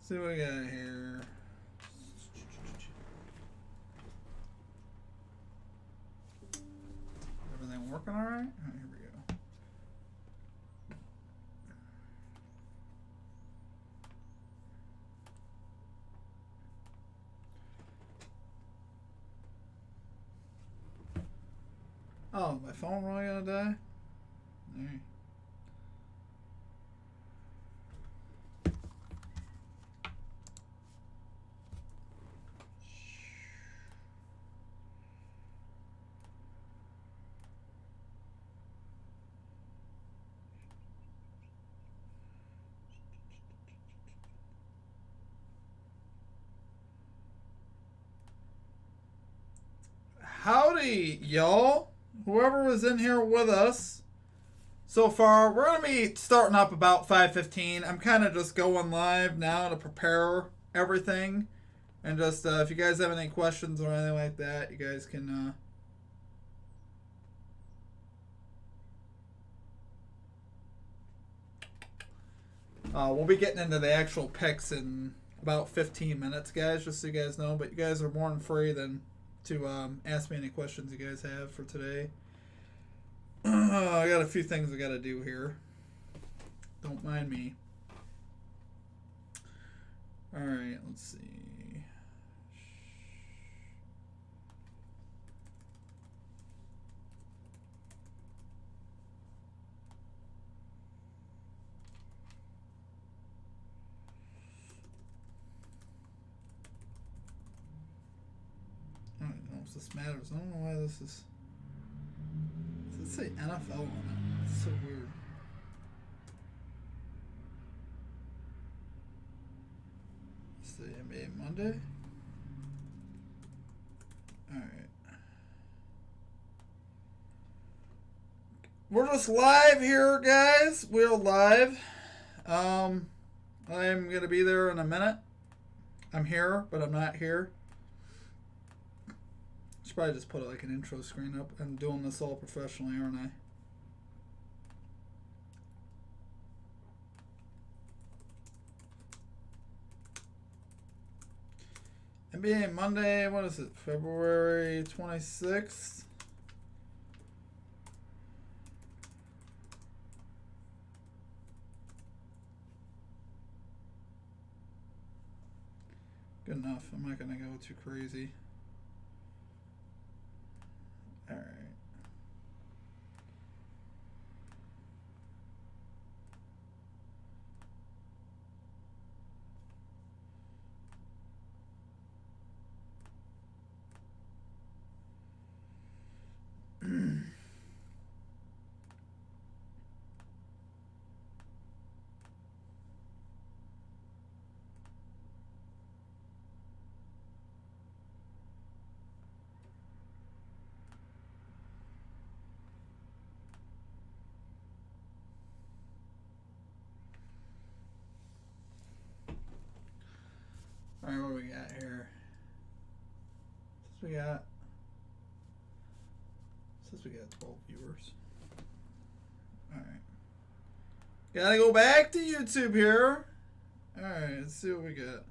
See what we got here. Everything working all right? Oh, here we go. Oh, my phone really gonna die? All right. Howdy, y'all. Whoever was in here with us so far, we're going to be starting up about 5:15. I'm kind of just going live now to prepare everything. And just, if you guys have any questions or anything like that, you guys can, we'll be getting into the actual picks in about 15 minutes, guys, just so you guys know. But you guys are more than free than to ask me any questions you guys have for today. I got a few things I got to do here. Don't mind me. All right, let's see. I don't know if this matters. I don't know why this is. Does it say NFL on it? It's so weird. It's the NBA Monday. Alright. We're just live here, guys. We're live. I'm going to be there in a minute. I'm here, but I'm not here. Should probably just put like an intro screen up. I'm doing this all professionally, aren't I? NBA Monday, what is it? February 26th. Good enough. I'm not going to go too crazy. All right. All right, what do we got here? Since we got 12 viewers. All right. Gotta go back to YouTube here. All right, let's see what we got.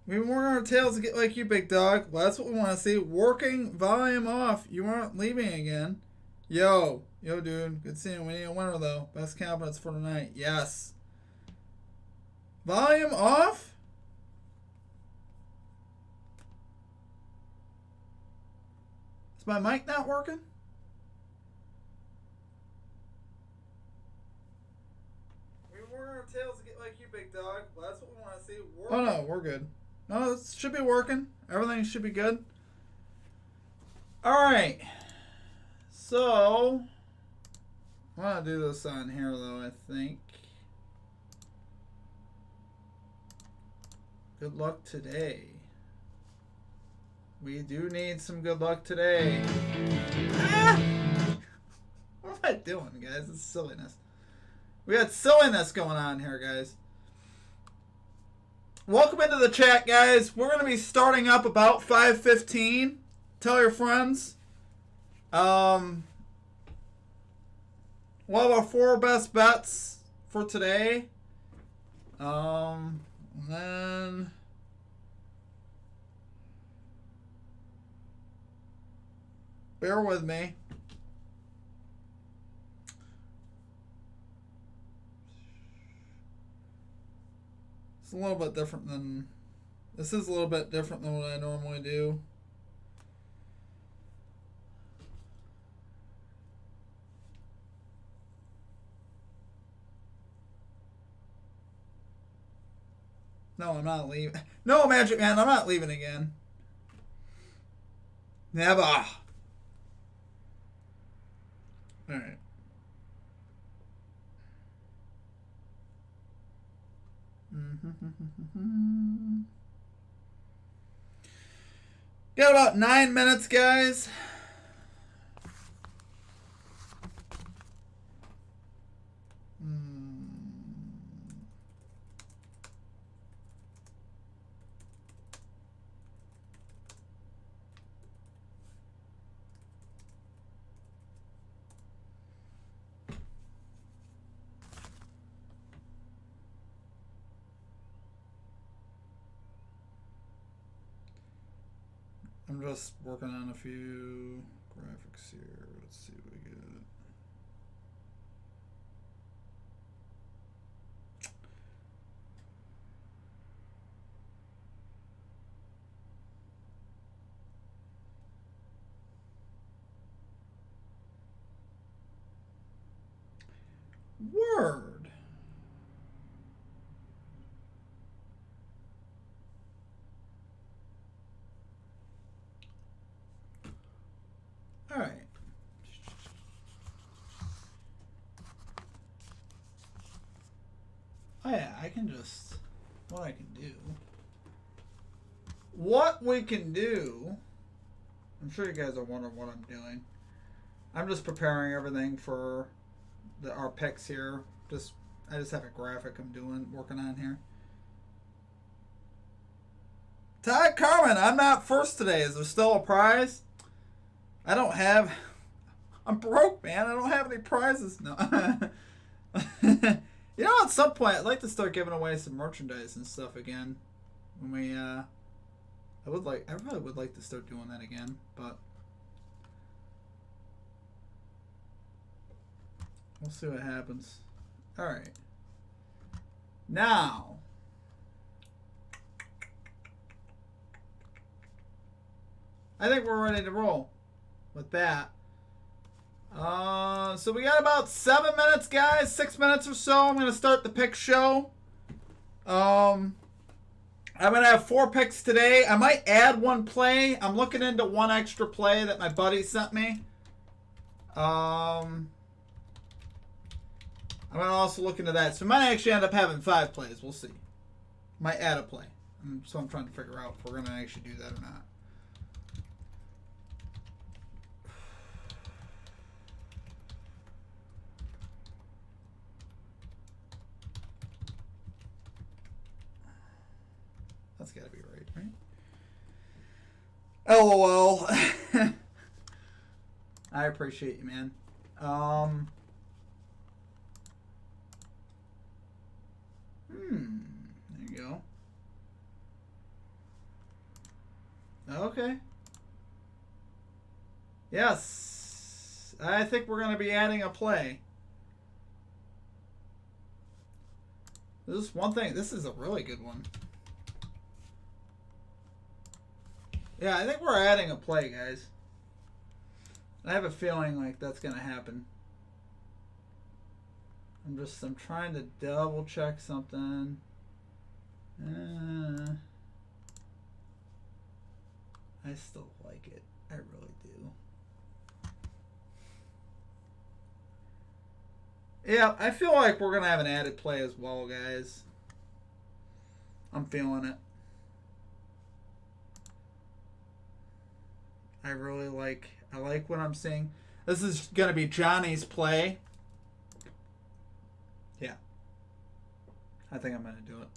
We want our tails to get like you, big dog. Well, that's what we want to see. Working volume off. You aren't leaving again. Yo, dude. Good seeing you. We need a winner, though. Best cabinets for tonight. Yes. Volume off? Is my mic not working? We want our tails to get like you, big dog. Well, that's what we want to see. Oh, no. We're good. No, this should be working. Everything should be good. All right. So, I'm going to do this on here, though, I think. Good luck today. We do need some good luck today. Ah! What am I doing, guys? It's silliness. We got silliness going on here, guys. Welcome into the chat, guys. We're going to be starting up about 5:15. Tell your friends. Um, Well, our 4 best bets for today. Then bear with me. It's a little bit different than this is a little bit different than what I normally do. No, I'm not leaving. No, Magic Man, I'm not leaving again. Never. Alright. Got about 9 minutes, guys. I'm just working on a few graphics here. Let's see what we get. Word. All right. Oh yeah, I can just what I can do. What we can do. I'm sure you guys are wondering what I'm doing. I'm just preparing everything for our picks here. I just have a graphic I'm working on here. Ty Carmen, I'm not first today. Is there still a prize? I don't have. I'm broke, man. I don't have any prizes. No. You know, at some point, I'd like to start giving away some merchandise and stuff again. When we, I really would like to start doing that again, but we'll see what happens. All right. Now, I think we're ready to roll with that. So we got about 7 minutes, guys. 6 minutes or so. I'm going to start the pick show. I'm going to have 4 picks today. I might add 1 play. I'm looking into 1 extra play that my buddy sent me. I'm going to also look into that. So we might actually end up having 5 plays. We'll see. Might add a play. So I'm trying to figure out if we're going to actually do that or not. That's got to be right? LOL. I appreciate you, man. There you go. Okay. Yes. I think we're going to be adding a play. This is one thing. This is a really good one. Yeah, I think we're adding a play, guys. I have a feeling like that's going to happen. I'm trying to double check something. I still like it. I really do. Yeah, I feel like we're going to have an added play as well, guys. I'm feeling it. I like what I'm seeing. This is going to be Johnny's play. Yeah. I think I'm going to do it.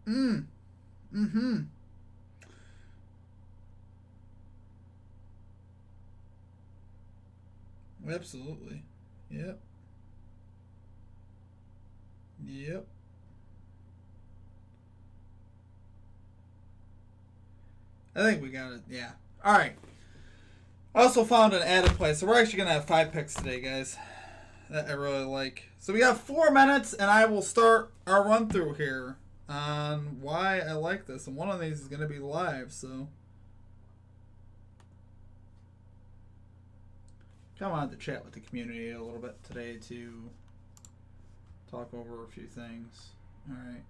Mm. Mm-hmm. Absolutely. Yep. Yep. I think we got it. Yeah. All right. I also found an added play, so we're actually gonna have 5 picks today, guys. That I really like. So we got 4 minutes, and I will start our run through here on why I like this. And one of these is gonna be live, so come on to chat with the community a little bit today to talk over a few things. All right.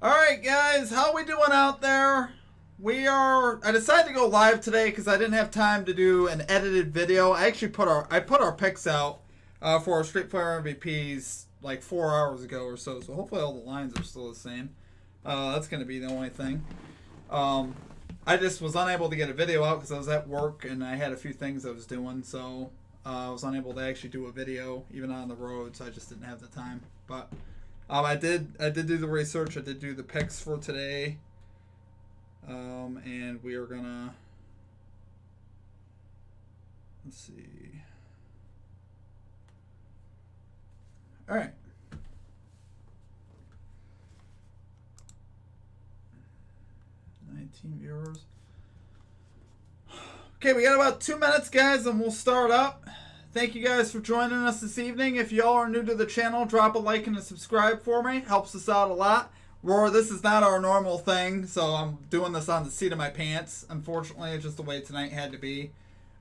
All right, guys, how we doing out there? I decided to go live today because I didn't have time to do an edited video. I actually put our picks out for our Street Fighter MVPs like 4 hours ago or so. So hopefully all the lines are still the same. That's going to be the only thing. I just was unable to get a video out because I was at work and I had a few things I was doing. So I was unable to actually do a video even on the road. So I just didn't have the time. But I did do the research. I did do the picks for today. And we are gonna, let's see. All right. Viewers. Okay, we got about 2 minutes, guys, and we'll start up. Thank you guys for joining us this evening. If y'all are new to the channel, drop a like and a subscribe for me. Helps us out a lot. This is not our normal thing, so I'm doing this on the seat of my pants. Unfortunately, it's just the way tonight had to be.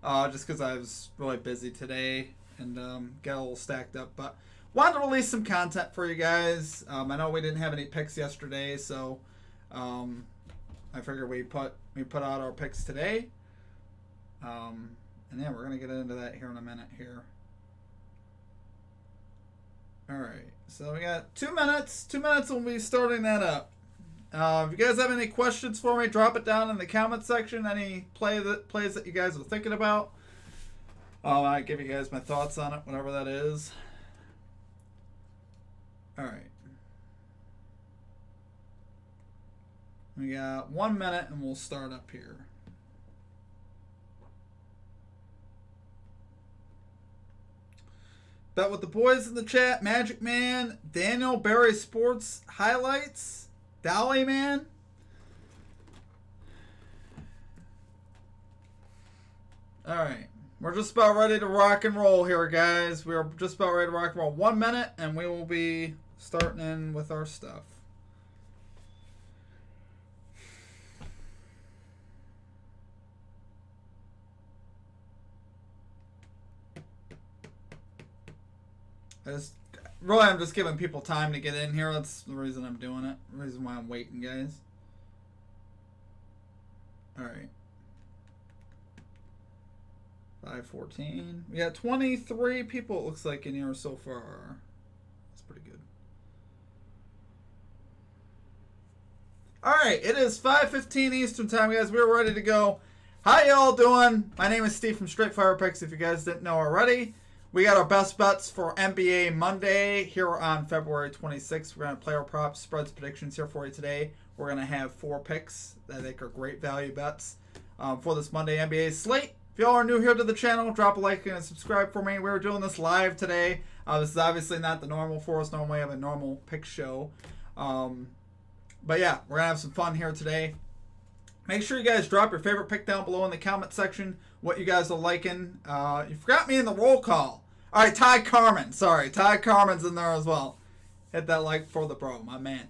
Just because I was really busy today and got a little stacked up. But wanted to release some content for you guys. I know we didn't have any picks yesterday, so I figured we put out our picks today. And yeah, we're going to get into that here in a minute here. Alright, so we got 2 minutes. 2 minutes and we'll be starting that up. If you guys have any questions for me, drop it down in the comment section. Any plays that you guys are thinking about. I give you guys my thoughts on it, whatever that is. Alright. We got 1 minute and we'll start up here. Bet with the boys in the chat. Magic Man, Daniel, Barry Sports Highlights, Dolly Man. Alright. We're just about ready to rock and roll here, guys. We're just about ready to rock and roll. 1 minute and we will be starting in with our stuff. I'm just giving people time to get in here. That's the reason I'm doing it. The reason why I'm waiting, guys. Alright. 5:14. We got 23 people, it looks like, in here so far. That's pretty good. Alright, it is 5:15 Eastern time, guys. We're ready to go. How y'all doing? My name is Steve from Straight Fire Picks, if you guys didn't know already. We got our best bets for NBA Monday here on February 26th. We're going to play our props, spreads, predictions here for you today. We're going to have 4 picks that I think are great value bets for this Monday NBA slate. If y'all are new here to the channel, drop a like and a subscribe for me. We're doing this live today. This is obviously not the normal for us. Normally I have a normal pick show. But yeah, we're going to have some fun here today. Make sure you guys drop your favorite pick down below in the comment section. What you guys are liking. You forgot me in the roll call. All right, Ty Carmen. Sorry, Ty Carmen's in there as well. Hit that like for the bro, my man.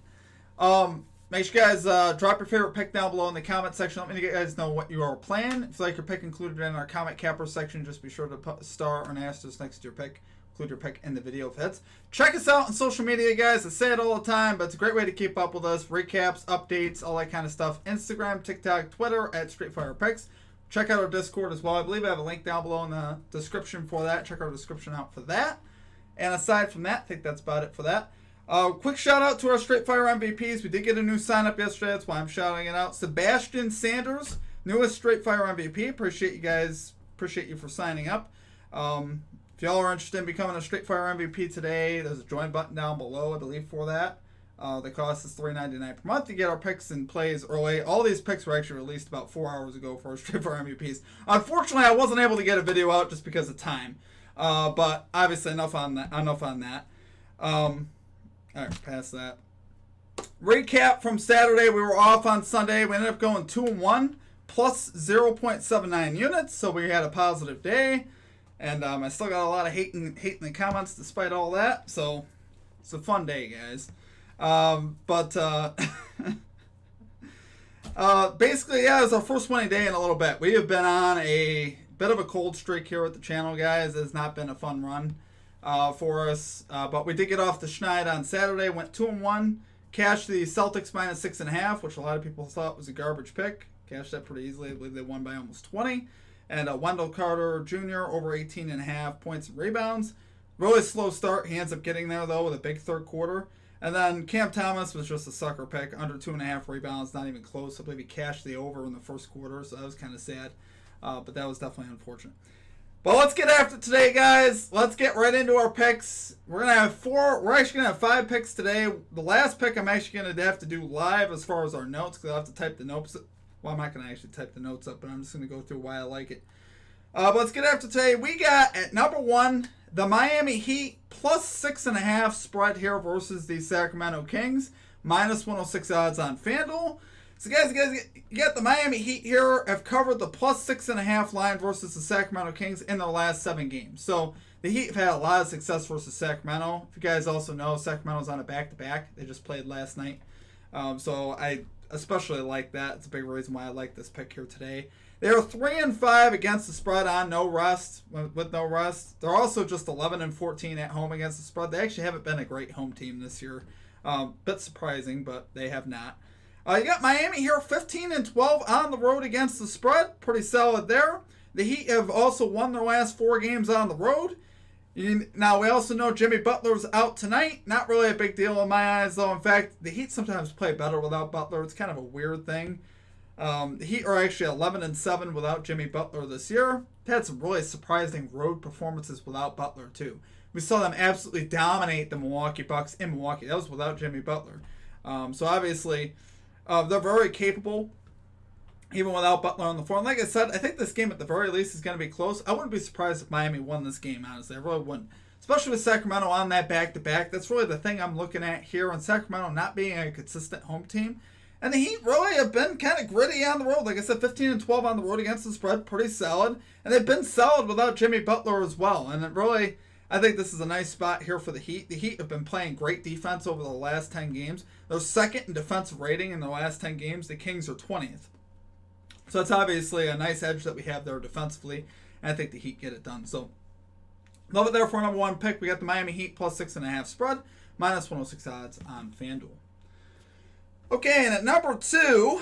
Make sure you guys drop your favorite pick down below in the comment section. Let me guys know what you are playing. If you like your pick included in our comment capper section, just be sure to put a star or an asterisk next to your pick. Include your pick in the video if it hits. Check us out on social media, guys. I say it all the time, but it's a great way to keep up with us. Recaps, updates, all that kind of stuff. Instagram, TikTok, Twitter at Street Fighter Picks. Check out our Discord as well. I believe I have a link down below in the description for that. Check our description out for that. And aside from that, I think that's about it for that. Quick shout out to our Straight Fire MVPs. We did get a new sign up yesterday. That's why I'm shouting it out. Sebastian Sanders, newest Straight Fire MVP. Appreciate you guys. Appreciate you for signing up. If y'all are interested in becoming a Straight Fire MVP today, there's a join button down below, I believe, for that. The cost is $3.99 per month to get our picks and plays early. All these picks were actually released about 4 hours ago for our Straight Fire MVPs. Unfortunately, I wasn't able to get a video out just because of time. But obviously, enough on that. All right, past that. Recap from Saturday. We were off on Sunday. We ended up going 2-1, plus 0.79 units, so we had a positive day. And I still got a lot of hate in the comments despite all that. So it's a fun day, guys. Basically, yeah, it's our first winning day in a little bit. We have been on a bit of a cold streak here with the channel, guys. It's not been a fun run for us. But we did get off the schneid on Saturday. Went 2-1. Cashed the Celtics minus 6.5, which a lot of people thought was a garbage pick. Cashed that pretty easily. I believe they won by almost 20. And Wendell Carter Jr. over 18.5 points and rebounds. Really slow start. He ends up getting there, though, with a big third quarter. And then Cam Thomas was just a sucker pick. Under 2.5 rebounds. Not even close. I believe he cashed the over in the first quarter, so that was kind of sad. But that was definitely unfortunate. But let's get after today, guys. Let's get right into our picks. We're going to have we're actually going to have 5 picks today. The last pick I'm actually going to have to do live as far as our notes, because I'll have to type the notes. Well, I'm not going to actually type the notes up, but I'm just going to go through why I like it. But let's get after today. We got at number 1, the Miami Heat plus 6.5 spread here versus the Sacramento Kings. Minus 106 odds on FanDuel. So guys, you got the Miami Heat here have covered the plus 6.5 line versus the Sacramento Kings in their last 7 games. So the Heat have had a lot of success versus Sacramento. If you guys also know, Sacramento's on a back-to-back. They just played last night. So I especially like that. It's a big reason why I like this pick here today. They are 3-5 against the spread on no rest. With no rest, they're also just 11-14 at home against the spread. They actually haven't been a great home team this year. Bit surprising, but they have not. You got Miami here, 15-12 on the road against the spread. Pretty solid there. The Heat have also won their last 4 games on the road. Now, we also know Jimmy Butler's out tonight. Not really a big deal in my eyes, though. In fact, the Heat sometimes play better without Butler. It's kind of a weird thing. The Heat are actually 11-7 without Jimmy Butler this year. They had some really surprising road performances without Butler, too. We saw them absolutely dominate the Milwaukee Bucks in Milwaukee. That was without Jimmy Butler. So, obviously, they're very capable, even without Butler on the floor. And like I said, I think this game at the very least is going to be close. I wouldn't be surprised if Miami won this game, honestly. I really wouldn't. Especially with Sacramento on that back-to-back. That's really the thing I'm looking at here, on Sacramento not being a consistent home team. And the Heat really have been kind of gritty on the road. Like I said, 15-12 on the road against the spread. Pretty solid. And they've been solid without Jimmy Butler as well. And it really, I think this is a nice spot here for the Heat. The Heat have been playing great defense over the last 10 games. They're second in defensive rating in the last 10 games. The Kings are 20th. So it's obviously a nice edge that we have there defensively. And I think the Heat get it done. So love it there for number 1 pick. We got the Miami Heat plus 6.5 spread. Minus 106 odds on FanDuel. Okay, and at number 2,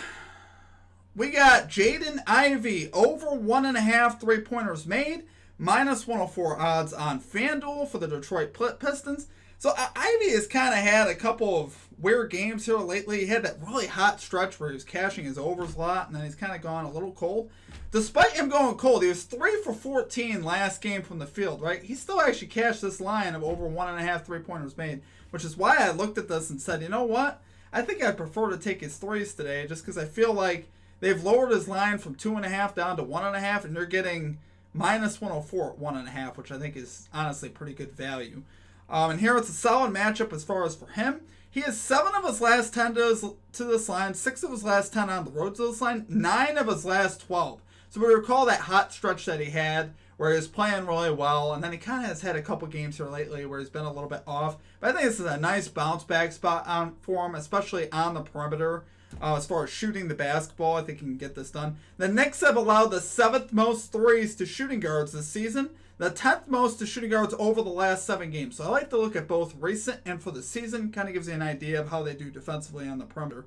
we got Jaden Ivey over 1.5 3-pointers made. Minus 104 odds on FanDuel for the Detroit Pistons. So Ivey has kind of had a couple of weird games here lately. He had that really hot stretch where he was cashing his overs a lot, and then he's kind of gone a little cold. Despite him going cold, he was 3 for 14 last game from the field, right? He still actually cashed this line of over 1.5 3-pointers made, which is why I looked at this and said, you know what? I think I'd prefer to take his threes today just because I feel like they've lowered his line from 2.5 down to 1.5, and they're getting minus 104 at 1.5, which I think is honestly pretty good value. And here it's a solid matchup as far as for him. He has 7 of his last 10 to this line, 6 of his last 10 on the road to this line, 9 of his last 12. So we recall that hot stretch that he had where he was playing really well, and then he kind of has had a couple games here lately where he's been a little bit off. But I think this is a nice bounce back spot for him, especially on the perimeter. As far as shooting the basketball, I think he can get this done. The Knicks have allowed the 7th most threes to shooting guards this season, the 10th most to shooting guards over the last 7 games. So I like to look at both recent and for the season. Kind of gives you an idea of how they do defensively on the perimeter.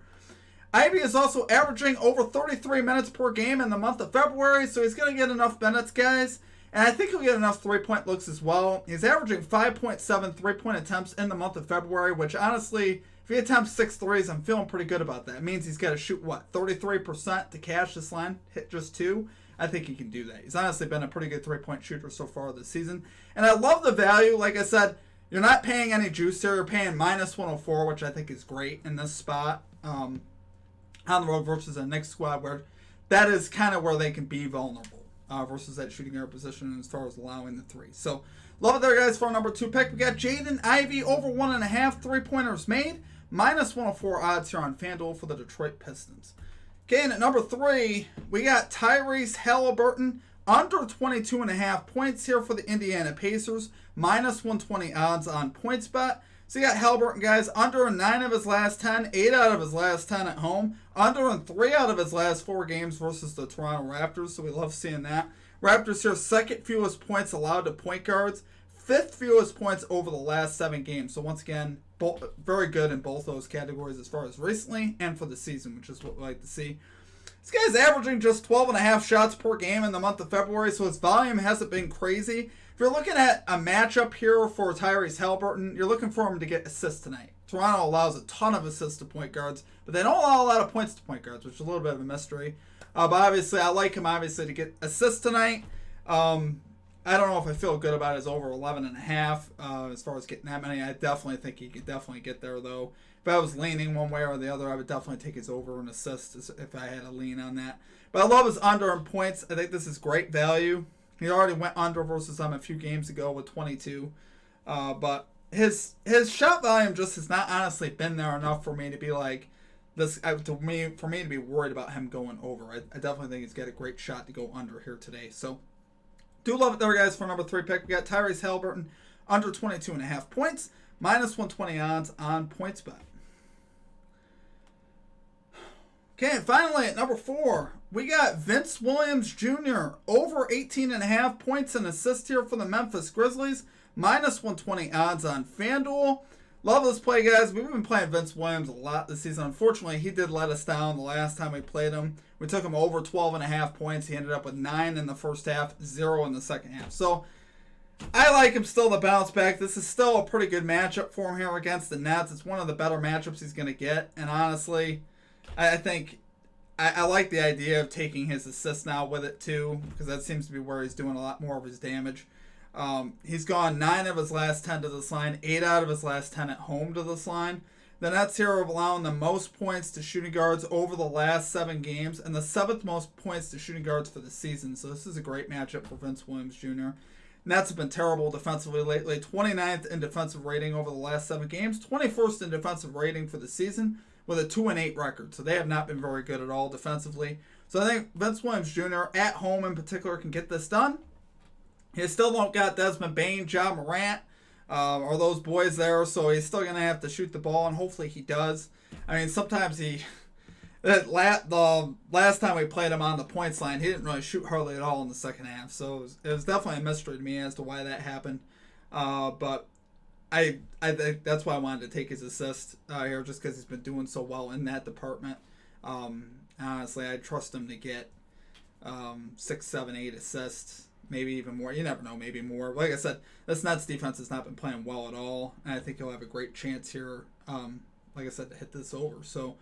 Ivey is also averaging over 33 minutes per game in the month of February, so he's going to get enough minutes, guys. And I think he'll get enough three-point looks as well. He's averaging 5.7 three-point attempts in the month of February, which honestly, if he attempts 6 threes, I'm feeling pretty good about that. It means he's got to shoot, 33% to cash this line, hit just 2. I think he can do that. He's honestly been a pretty good three-point shooter so far this season. And I love the value. Like I said, you're not paying any juice here. You're paying minus 104, which I think is great in this spot. On the road versus a Knicks squad where that is kind of where they can be vulnerable versus that shooting guard position as far as allowing the 3. So, love it there, guys, for our number 2 pick. We got Jaden Ivey over 1.5 3-pointers made. Minus 104 odds here on FanDuel for the Detroit Pistons. Okay, and at number 3, we got Tyrese Halliburton under 22.5 points here for the Indiana Pacers. Minus 120 odds on PointsBet. So you got Halliburton, guys, under in 9 of his last 10, 8 out of his last 10 at home, under in 3 out of his last 4 games versus the Toronto Raptors, so we love seeing that. Raptors here, second fewest points allowed to point guards, 5th fewest points over the last 7 games. So once again, very good in both those categories as far as recently and for the season, which is what we like to see. This guy's averaging just 12.5 shots per game in the month of February, so his volume hasn't been crazy. If you're looking at a matchup here for Tyrese Halliburton, you're looking for him to get assists tonight. Toronto allows a ton of assists to point guards, but they don't allow a lot of points to point guards, which is a little bit of a mystery. But obviously, I like him obviously to get assists tonight. I don't know if I feel good about his over 11.5 as far as getting that many. I definitely think he could definitely get there, though. If I was leaning one way or the other, I would definitely take his over and assist if I had a lean on that. But I love his under in points. I think this is great value. He already went under versus them a few games ago with 22. But his shot volume just has not honestly been there enough for me to be like this. For me to be worried about him going over. I definitely think he's got a great shot to go under here today. So do love it there, guys, for number 3 pick. We got Tyrese Halliburton under 22.5 points, minus 120 odds on PointsBet. Okay, and finally at number 4, we got Vince Williams Jr. over 18.5 points and assists here for the Memphis Grizzlies. Minus 120 odds on FanDuel. Love this play, guys. We've been playing Vince Williams a lot this season. Unfortunately, he did let us down the last time we played him. We took him over 12.5 points. He ended up with 9 in the first half, 0 in the second half. So I like him still to bounce back. This is still a pretty good matchup for him here against the Nets. It's one of the better matchups he's going to get. And honestly, I think I like the idea of taking his assists now with it too, because that seems to be where he's doing a lot more of his damage. He's gone 9 of his last 10 to this line, 8 out of his last 10 at home to this line. The Nets here are allowing the most points to shooting guards over the last 7 games and the 7th most points to shooting guards for the season. So this is a great matchup for Vince Williams Jr. Nets have been terrible defensively lately. 29th in defensive rating over the last 7 games, 21st in defensive rating for the season with a 2-8 record. So they have not been very good at all defensively. So I think Vince Williams Jr. at home in particular can get this done. He still don't got Desmond Bane, Ja Morant, or those boys there, so he's still going to have to shoot the ball, and hopefully he does. I mean, sometimes the last time we played him on the points line, he didn't really shoot hardly at all in the second half, so it was definitely a mystery to me as to why that happened. But I think that's why I wanted to take his assist here, just because he's been doing so well in that department. Honestly, I trust him to get 6, 7, 8 assists. Maybe even more. You never know, maybe more. Like I said, this Nets defense has not been playing well at all. And I think he'll have a great chance here, like I said, to hit this over. So,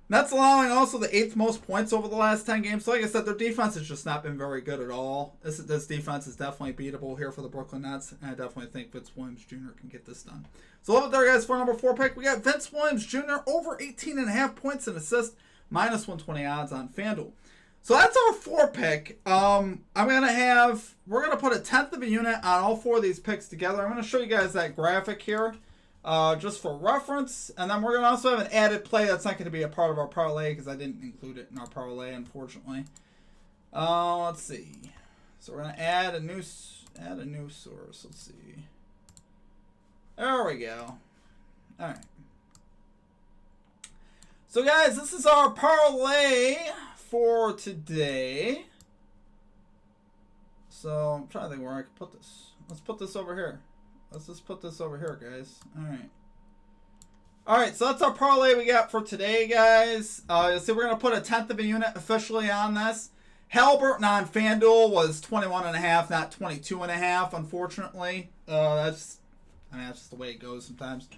Nets allowing also the 8th most points over the last 10 games. So, like I said, their defense has just not been very good at all. This defense is definitely beatable here for the Brooklyn Nets. And I definitely think Vince Williams Jr. can get this done. So, love it there, guys, for number 4 pick. We got Vince Williams Jr. over 18.5 points and assists, minus 120 odds on FanDuel. So that's our 4 pick. We're going to put a 10th of a unit on all 4 of these picks together. I'm going to show you guys that graphic here just for reference. And then we're going to also have an added play that's not going to be a part of our parlay because I didn't include it in our parlay, unfortunately. Let's see. So we're going to add a new source. Let's see. There we go. All right. So guys, this is our parlay for today. So I'm trying to think where I can put this. Let's put this over here. Let's just put this over here, guys. Alright, so that's our parlay we got for today, guys. You'll see we're going to put a 10th of a unit officially on this. Halliburton on FanDuel was 21.5, not 22.5. Unfortunately, that's just the way it goes sometimes.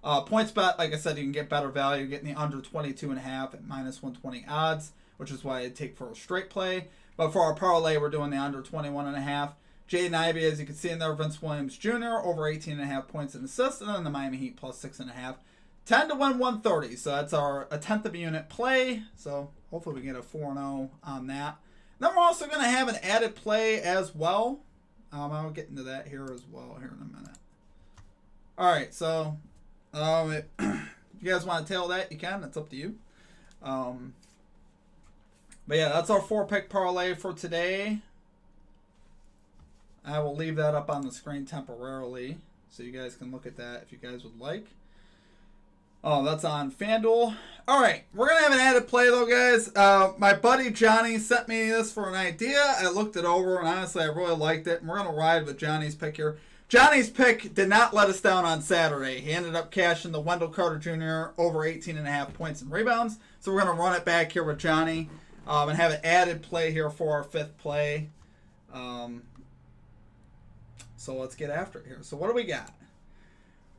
PointsBet, like I said, you can get better value getting the under 22.5 at minus 120 odds, which is why I'd take for a straight play. But for our parlay, we're doing the under 21.5. Jaden Ivey, as you can see in there, Vince Williams Jr. over 18.5 points and assists, and then the Miami Heat plus 6.5. 10 to win 130, so that's a tenth of a unit play. So hopefully we get a 4-0 on that. Then we're also going to have an added play as well. I'll get into that here as well here in a minute. All right, so if you guys want to tail that, you can. It's up to you. But yeah, that's our 4-pick parlay for today. I will leave that up on the screen temporarily so you guys can look at that if you guys would like. Oh, that's on FanDuel. All right, we're going to have an added play, though, guys. My buddy Johnny sent me this for an idea. I looked it over, and honestly, I really liked it. And we're going to ride with Johnny's pick here. Johnny's pick did not let us down on Saturday. He ended up cashing the Wendell Carter Jr. over 18.5 points and rebounds. So we're going to run it back here with Johnny and have an added play here for our 5th play. So let's get after it here. So what do we got?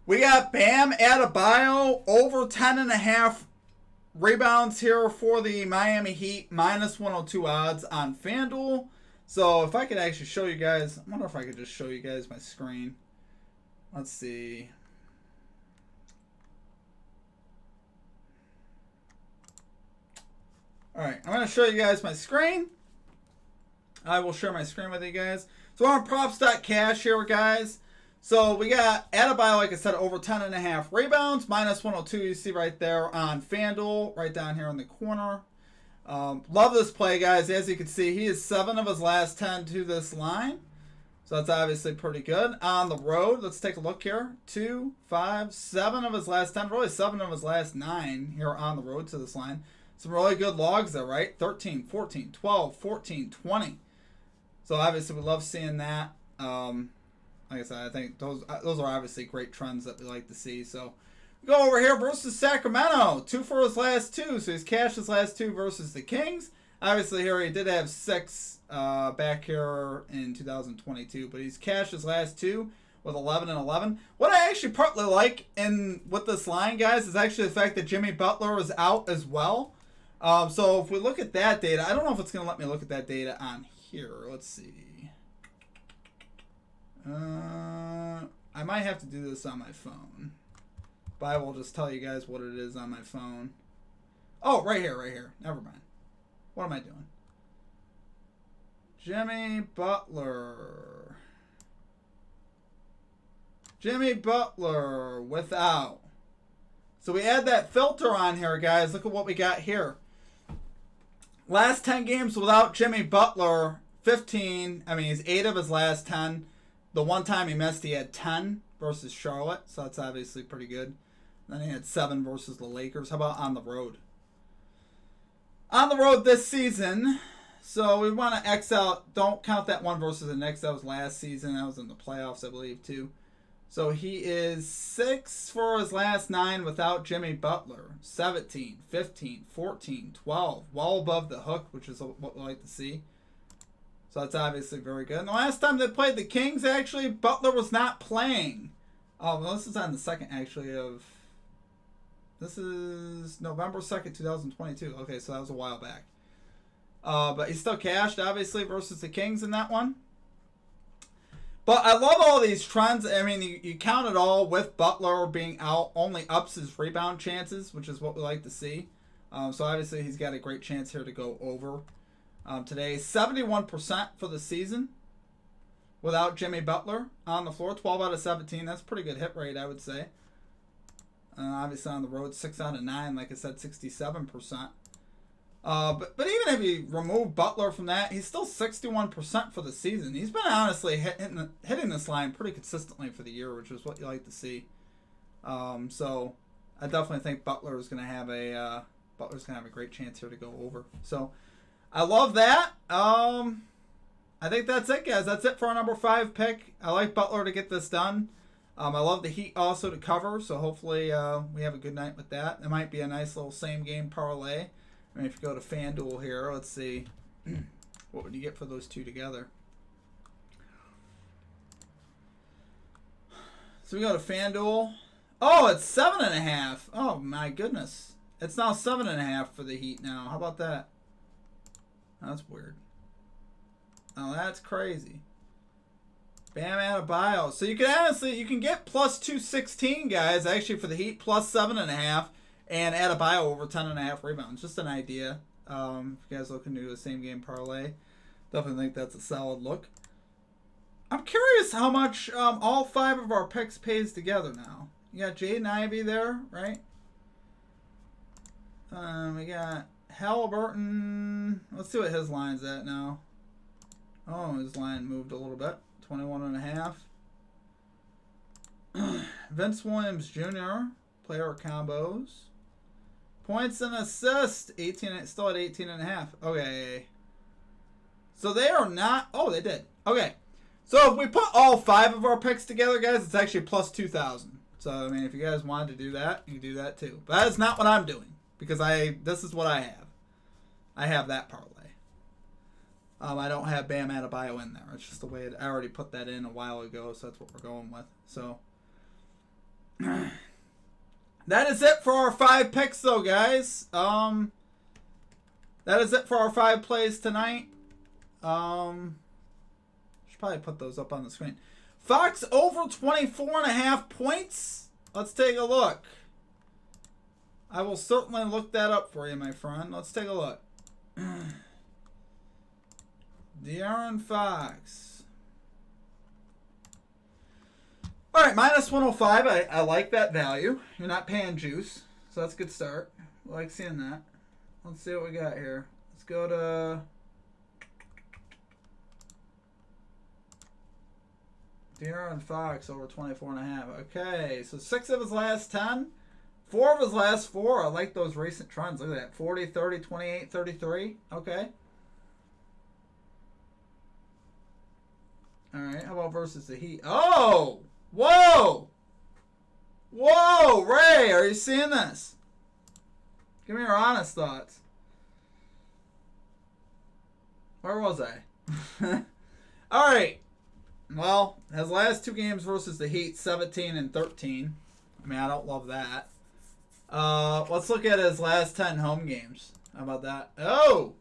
We got Bam Adebayo over 10.5 rebounds here for the Miami Heat, minus 102 odds on FanDuel. So if I could actually show you guys, I wonder if I could just show you guys my screen. Let's see. All right, I'm going to show you guys my screen. I will share my screen with you guys. So we're on props.cash here, guys. So we got Adebayo, like I said, over 10.5 rebounds, minus 102. You see right there on FanDuel, right down here in the corner. Love this play, guys. As you can see, he is 7 of his last 10 to this line. So that's obviously pretty good. On the road, let's take a look here. 2, 5, 7 of his last 10. Really 7 of his last 9 here on the road to this line. Some really good logs there, right? 13, 14, 12, 14, 20. So obviously we love seeing that. Like I said, I think those are obviously great trends that we like to see. So we go over here versus Sacramento. 2 for his last 2. So he's cashed his last 2 versus the Kings. Obviously here he did have 6 back here in 2022. But he's cashed his last 2 with 11 and 11. What I actually partly like with this line, guys, is actually the fact that Jimmy Butler is out as well. So if we look at that data, I don't know if it's going to let me look at that data on here. Let's see. I might have to do this on my phone. But I will just tell you guys what it is on my phone. Oh, right here, right here. Never mind. What am I doing? Jimmy Butler. Jimmy Butler without. So we add that filter on here, guys. Look at what we got here. Last 10 games without Jimmy Butler, 15. I mean, he's 8 of his last 10. The one time he missed, he had 10 versus Charlotte. So that's obviously pretty good. Then he had 7 versus the Lakers. How about on the road? On the road this season. So we want to X out. Don't count that one versus the Knicks. That was last season. That was in the playoffs, I believe, too. So he is 6 for his last 9 without Jimmy Butler. 17, 15, 14, 12. Well above the hook, which is what we like to see. So that's obviously very good. And the last time they played the Kings, actually, Butler was not playing. Oh, well, this is on the 2nd, actually, of... This is November 2nd, 2022. Okay, so that was a while back. But he still cashed, obviously, versus the Kings in that one. But I love all these trends. I mean, you count it all with Butler being out, only ups his rebound chances, which is what we like to see. So obviously he's got a great chance here to go over today. 71% for the season without Jimmy Butler on the floor. 12 out of 17. That's a pretty good hit rate, I would say. Obviously on the road, 6 out of 9. Like I said, 67%. But even if you remove Butler from that, he's still 61% for the season. He's been honestly hitting this line pretty consistently for the year, which is what you like to see. So I definitely think Butler is going to have a great chance here to go over. So I love that. I think that's it, guys. That's it for our number 5 pick. I like Butler to get this done. I love the Heat also to cover. So hopefully we have a good night with that. It might be a nice little same game parlay. I mean, if you go to FanDuel here, let's see. What would you get for those two together? So we go to FanDuel. Oh, it's 7.5. Oh my goodness. It's now 7.5 for the Heat now. How about that? That's weird. Oh, that's crazy. Bam Adebayo. So you can honestly, you can get plus 216 guys actually for the Heat, plus 7.5, and Adebayo over 10.5 rebounds. Just an idea. If you guys looking to do the same game parlay, definitely think that's a solid look. I'm curious how much all 5 of our picks pays together now. You got Jaden Ivey there, right? We got Halliburton. Let's see what his line's at now. Oh, his line moved a little bit. 21.5. Vince Williams Jr. Player combos. Points and assists. 18. Still at 18.5. Okay. So they are not. Oh, they did. Okay. So if we put all 5 of our picks together, guys, it's actually plus 2,000. So I mean, if you guys wanted to do that, you can do that too. But that is not what I'm doing because this is what I have. I have that parlay. I don't have Bam Adebayo in there. It's just the way I already put that in a while ago, so that's what we're going with. So that is it for our 5 picks, though, guys. That is it for our 5 plays tonight. Should probably put those up on the screen. Fox over 24.5 points. Let's take a look. I will certainly look that up for you, my friend. Let's take a look. De'Aaron Fox. All right, minus 105. I like that value. You're not paying juice, so that's a good start. I like seeing that. Let's see what we got here. Let's go to De'Aaron Fox over 24.5. Okay, so 6 of his last 10. 4 of his last 4. I like those recent trends. Look at that. 40, 30, 28, 33. Okay. All right, how about versus the Heat? Oh! Whoa! Whoa, Ray, are you seeing this? Give me your honest thoughts. Where was I? All right. Well, his last 2 games versus the Heat, 17 and 13. I mean, I don't love that. Let's look at his last 10 home games. How about that? Oh!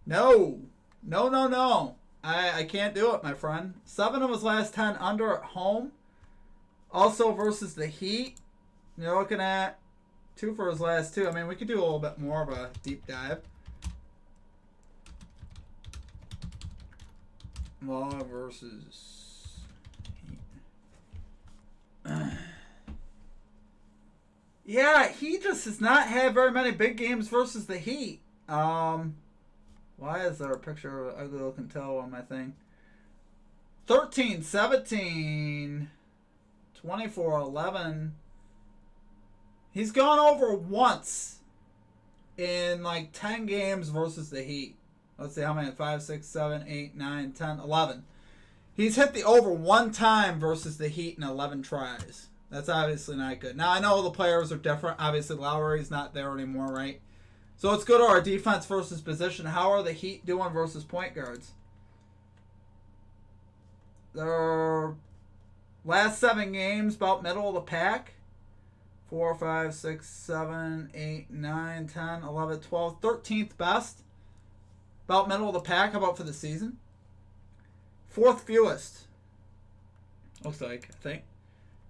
No. No, no, no. I can't do it, my friend. 7 of his last 10 under at home. Also versus the Heat. You're looking at 2 for his last 2. I mean, we could do a little bit more of a deep dive. Law versus Heat. Yeah, he just does not have very many big games versus the Heat. Why is there a picture of an ugly looking toe on my thing? 13, 17, 24, 11. He's gone over once in like 10 games versus the Heat. Let's see how many. 5, 6, 7, 8, 9, 10, 11. He's hit the over 1 time versus the Heat in 11 tries. That's obviously not good. Now, I know the players are different. Obviously, Lowry's not there anymore, right? So let's go to our defense versus position. How are the Heat doing versus point guards? Their last 7 games, about middle of the pack. 4, 5, 6, 7, 8, 9, 10, 11, 12. 13th best. About middle of the pack. How about for the season? 4th fewest. Looks like, I think.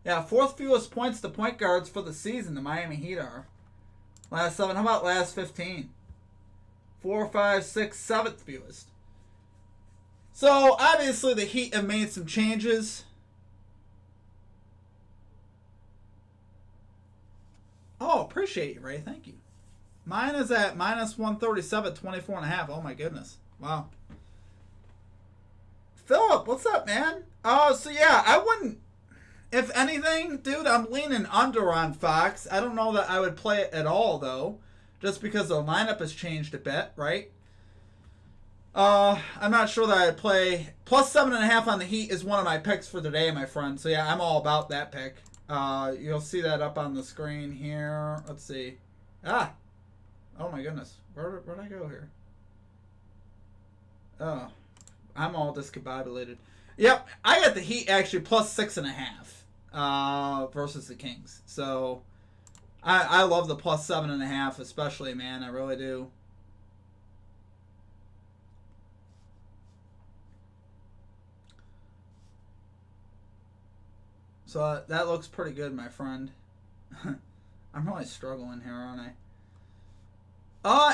Yeah, 4th fewest points to point guards for the season, the Miami Heat are. Last 7. How about last 15? 4, 5, 6, 7th fewest. So, obviously, the Heat have made some changes. Oh, appreciate you, Ray. Thank you. Mine is at minus 137, 24.5. Oh, my goodness. Wow. Philip, what's up, man? So, yeah, I wouldn't... If anything, dude, I'm leaning under on Fox. I don't know that I would play it at all, though. Just because the lineup has changed a bit, right? I'm not sure that I'd play... Plus 7.5 on the Heat is one of my picks for today, my friend. So, yeah, I'm all about that pick. You'll see that up on the screen here. Let's see. Ah! Oh, my goodness. Where'd I go here? Oh, I'm all discombobulated. Yep, I got the Heat actually plus 6.5 versus the Kings. So I love the plus 7.5, especially, man. I really do. So that looks pretty good, my friend. I'm really struggling here, aren't I?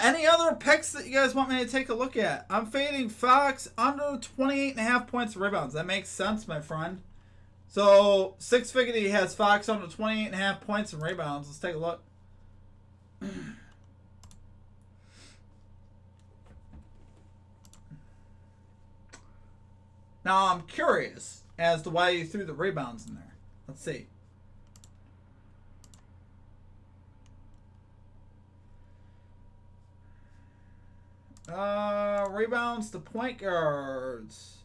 Any other picks that you guys want me to take a look at? I'm fading Fox under 28.5 points of rebounds. That makes sense, my friend. So, Six Figgity has Fox under 28.5 points and rebounds. Let's take a look. Now, I'm curious as to why you threw the rebounds in there. Let's see. Rebounds to point guards.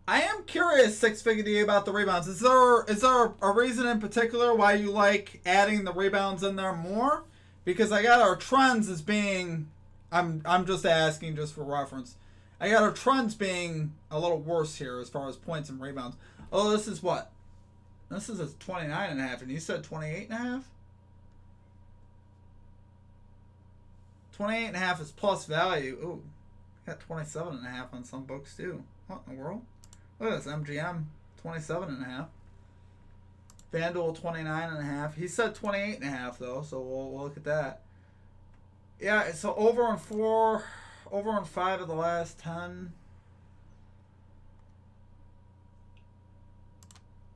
I am curious, Six Figure about the rebounds. Is there a reason in particular why you like adding the rebounds in there more? Because I got our trends as being, I'm just asking just for reference. I got our trends being a little worse here as far as points and rebounds. Oh, this is what? This is a 29.5, and you said 28.5? 28.5 is plus value. Ooh, got 27.5 on some books too. What in the world? Look at this, MGM, 27.5. FanDuel, 29.5. He said 28.5 though, so we'll look at that. Yeah, so over on 5 of the last 10.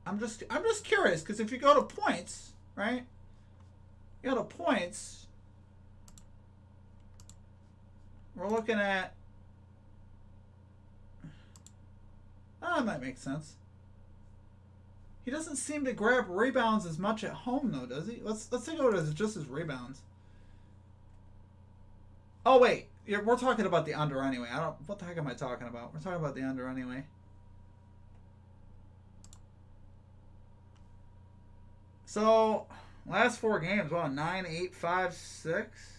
I'm just curious, because if you go to points, right? You go to points. We're looking at. That might make sense. He doesn't seem to grab rebounds as much at home though, does he? Let's take a look at just his rebounds. Oh wait, we're talking about the under anyway. What the heck am I talking about? We're talking about the under anyway. So last 4 games, 9, 8, 5, 6.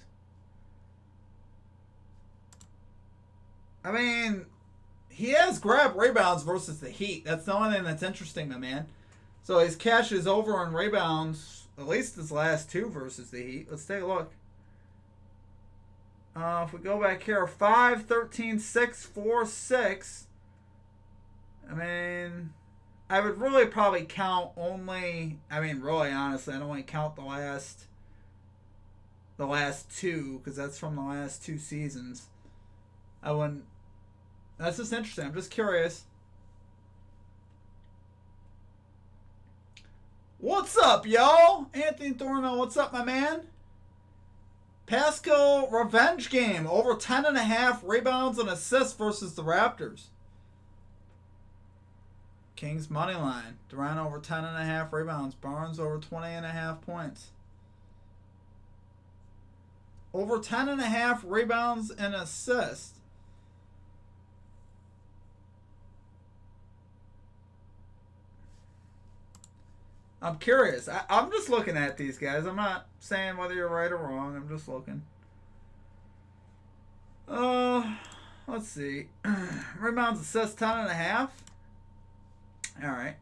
I mean, he has grabbed rebounds versus the Heat. That's the only thing that's interesting, my man. So his cash is over on rebounds, at least his last 2 versus the Heat. Let's take a look. If we go back here, 5, 13, 6, 4, 6. I mean, I would really probably count only. I mean, really, honestly, I'd only count the last 2 because that's from the last 2 seasons. I wouldn't. That's just interesting. I'm just curious. What's up, yo? Anthony Thornell, what's up, my man? Pascal revenge game. Over 10.5 rebounds and assists versus the Raptors. Kings money line. Durant over 10.5 rebounds. Barnes over 20.5 points. Over 10.5 rebounds and assists. I'm curious. I'm just looking at these guys. I'm not saying whether you're right or wrong. I'm just looking. Let's see. Rebounds, assists, 10.5. All right.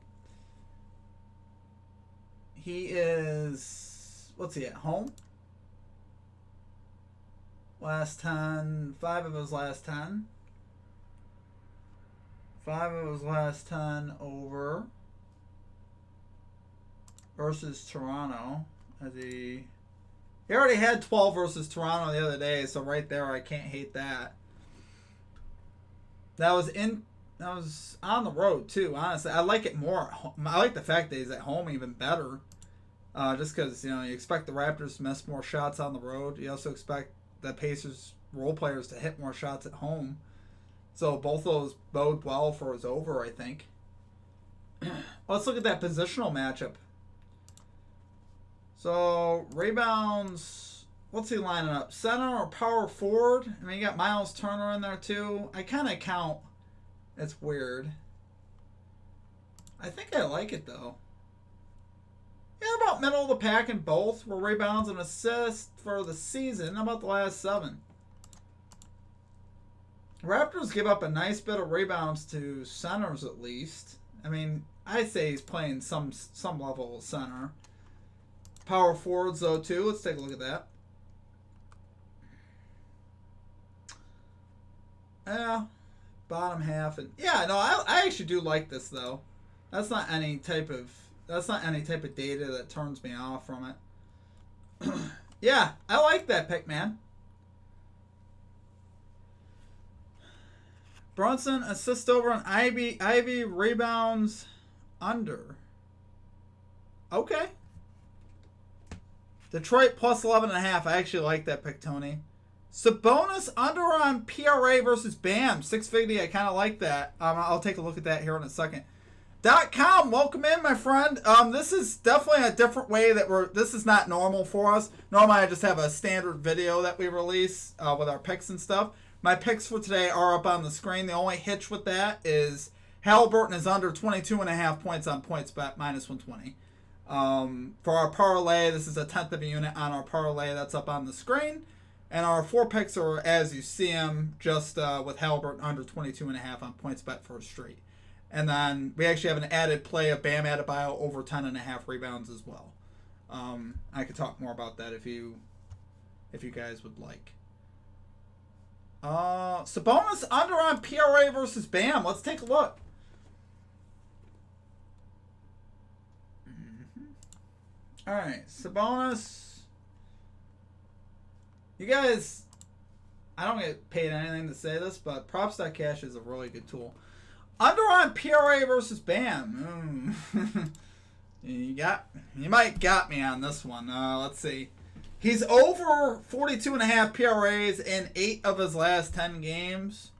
He is. What's he at home? Last 10. 5 of his last 10. 5 of his last 10 over. Versus Toronto. He already had 12 versus Toronto the other day, so right there I can't hate that. That was on the road too, honestly. I like it more. I like the fact that he's at home even better. Just because, you expect the Raptors to miss more shots on the road. You also expect the Pacers role players to hit more shots at home. So both those bode well for his over, I think. Let's look at that positional matchup. So, rebounds what's he lining up? Center or power forward? I mean, you got Miles Turner in there too. I kind of count. It's weird. I think I like it though. Yeah, about middle of the pack in both. Were rebounds and assists for the season. How about the last 7? Raptors give up a nice bit of rebounds to centers at least. I mean, I say he's playing some level of center. Power forwards though too. Let's take a look at that. Yeah, bottom half and yeah. No, I actually do like this though. That's not any type of data that turns me off from it. Yeah, I like that pick, man. Brunson assist over on Ivy rebounds under. Okay. Detroit plus 11.5. I actually like that pick, Tony. Sabonis under on PRA versus Bam. 650. I kind of like that. I'll take a look at that here in a second. .com, welcome in, my friend. This is definitely a different way that this is not normal for us. Normally I just have a standard video that we release with our picks and stuff. My picks for today are up on the screen. The only hitch with that is Halliburton is under 22.5 points on PointsBet, minus 120. For our parlay, this is a 10th of a unit on our parlay that's up on the screen. And our 4 picks are as you see them, just with Halliburton under 22.5 on PointsBet for a straight. And then we actually have an added play of Bam Adebayo over 10.5 rebounds as well. I could talk more about that if you guys would like. Sabonis under on PRA versus Bam. Let's take a look. All right, Sabonis. You guys, I don't get paid anything to say this, but props.cash is a really good tool. Under on PRA versus Bam. You might got me on this one. Let's see. He's over 42.5 PRAs in 8 of his last 10 games.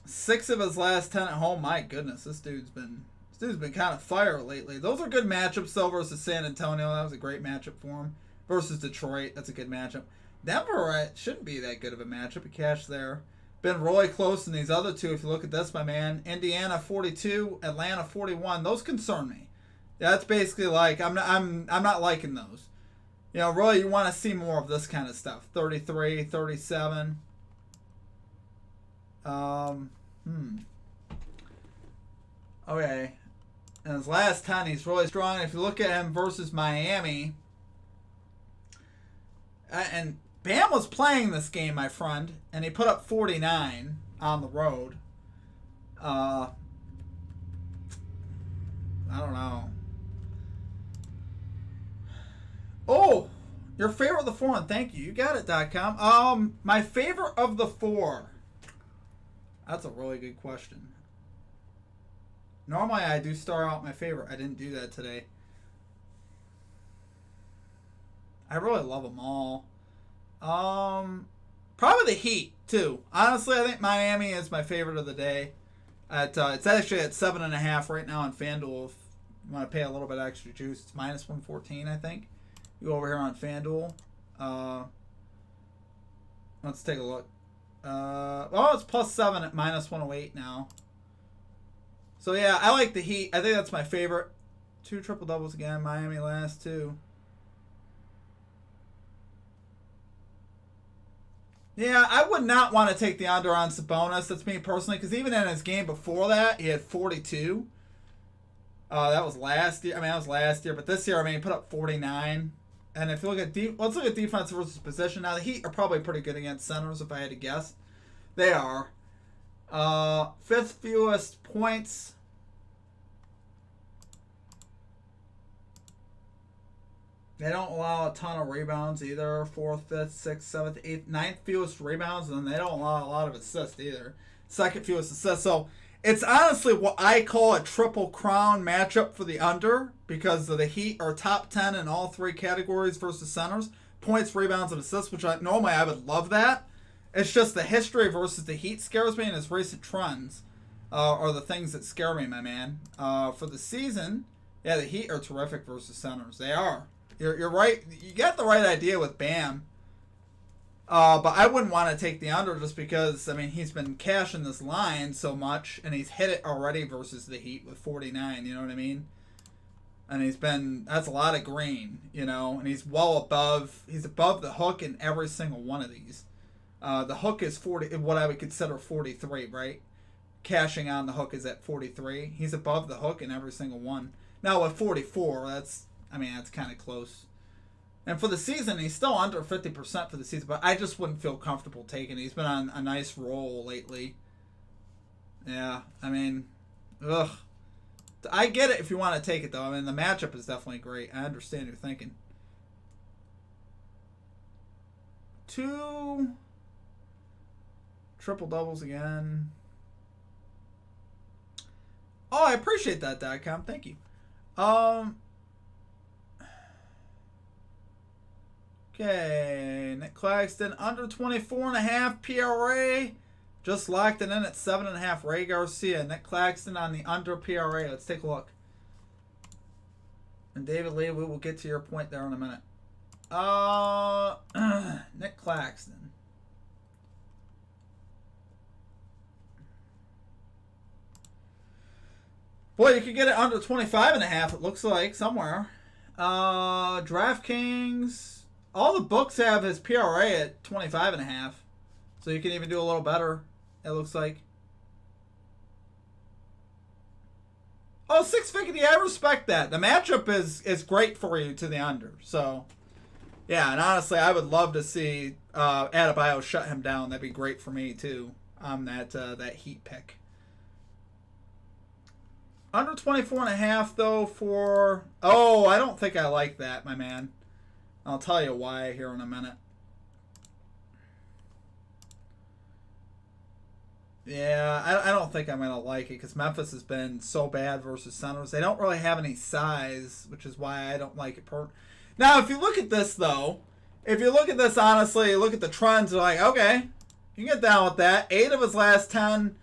6 of his last 10 at home. My goodness, this dude's been kind of fire lately. Those are good matchups though versus San Antonio. That was a great matchup for him. Versus Detroit, that's a good matchup. Denver shouldn't be that good of a matchup. A cash there. Been really close in these other 2. If you look at this, my man, Indiana 42, Atlanta 41. Those concern me. That's basically like I'm not liking those. You know, really, you want to see more of this kind of stuff. 33, 37. Okay. In his last 10, he's really strong. If you look at him versus Miami, and Bam was playing this game, my friend, and he put up 49 on the road. I don't know. Oh, your favorite of the 4, and thank you. You got it, .com. My favorite of the 4. That's a really good question. Normally, I do start out my favorite. I didn't do that today. I really love them all. Probably the Heat, too. Honestly, I think Miami is my favorite of the day. It's actually at 7.5 right now on FanDuel. If you want to pay a little bit extra juice, it's minus 114, I think. You go over here on FanDuel. Let's take a look. It's plus 7 at minus 108 now. So yeah, I like the Heat. I think that's my favorite. 2 triple doubles again. Miami last 2. Yeah, I would not want to take the under on Sabonis. That's me personally, because even in his game before that, he had 42. That was last year. I mean, that was last year, but this year, I mean, he put up 49. And if you look at let's look at defense versus position. Now, the Heat are probably pretty good against centers, if I had to guess. They are. 5th fewest points. They don't allow a ton of rebounds either. 4th, 5th, 6th, 7th, 8th, 9th fewest rebounds, and they don't allow a lot of assists either. 2nd fewest assists. So it's honestly what I call a triple crown matchup for the under, because the Heat are top 10 in all 3 categories versus centers. Points, rebounds, and assists, which normally I would love that. It's just the history versus the Heat scares me, and his recent trends are the things that scare me, my man. For the season, yeah, the Heat are terrific versus centers. They are. You're right. You got the right idea with Bam. But I wouldn't want to take the under just because, I mean, he's been cashing this line so much, and he's hit it already versus the Heat with 49, you know what I mean? And that's a lot of green, you know, and he's above the hook in every single one of these. The hook is 40, what I would consider 43, right? Cashing on the hook is at 43. He's above the hook in every single one. Now with 44, that's kind of close. And for the season, he's still under 50% for the season, but I just wouldn't feel comfortable taking it. He's been on a nice roll lately. Yeah, I mean, ugh. I get it if you want to take it, though. I mean, the matchup is definitely great. I understand your thinking. 2 triple doubles again. Oh, I appreciate that, .com. Thank you. Okay, Nick Claxton under 24.5 PRA. Just locked it in at 7.5. Ray Garcia, Nick Claxton on the under PRA. Let's take a look. And David Lee, we will get to your point there in a minute. Nick Claxton. Boy, you could get it under 25.5. It looks like somewhere. DraftKings. All the books have his PRA at 25.5. So you can even do a little better, it looks like. Oh, 650, I respect that. The matchup is great for you to the under. So, yeah, and honestly, I would love to see Adebayo shut him down. That'd be great for me, too, on that Heat pick. Under 24.5, though, for... Oh, I don't think I like that, my man. I'll tell you why here in a minute. Yeah, I don't think I'm going to like it because Memphis has been so bad versus centers. They don't really have any size, which is why I don't like it. Now, if you look at this, though, honestly, look at the trends, you're like, okay, you can get down with that. 8 of his last 10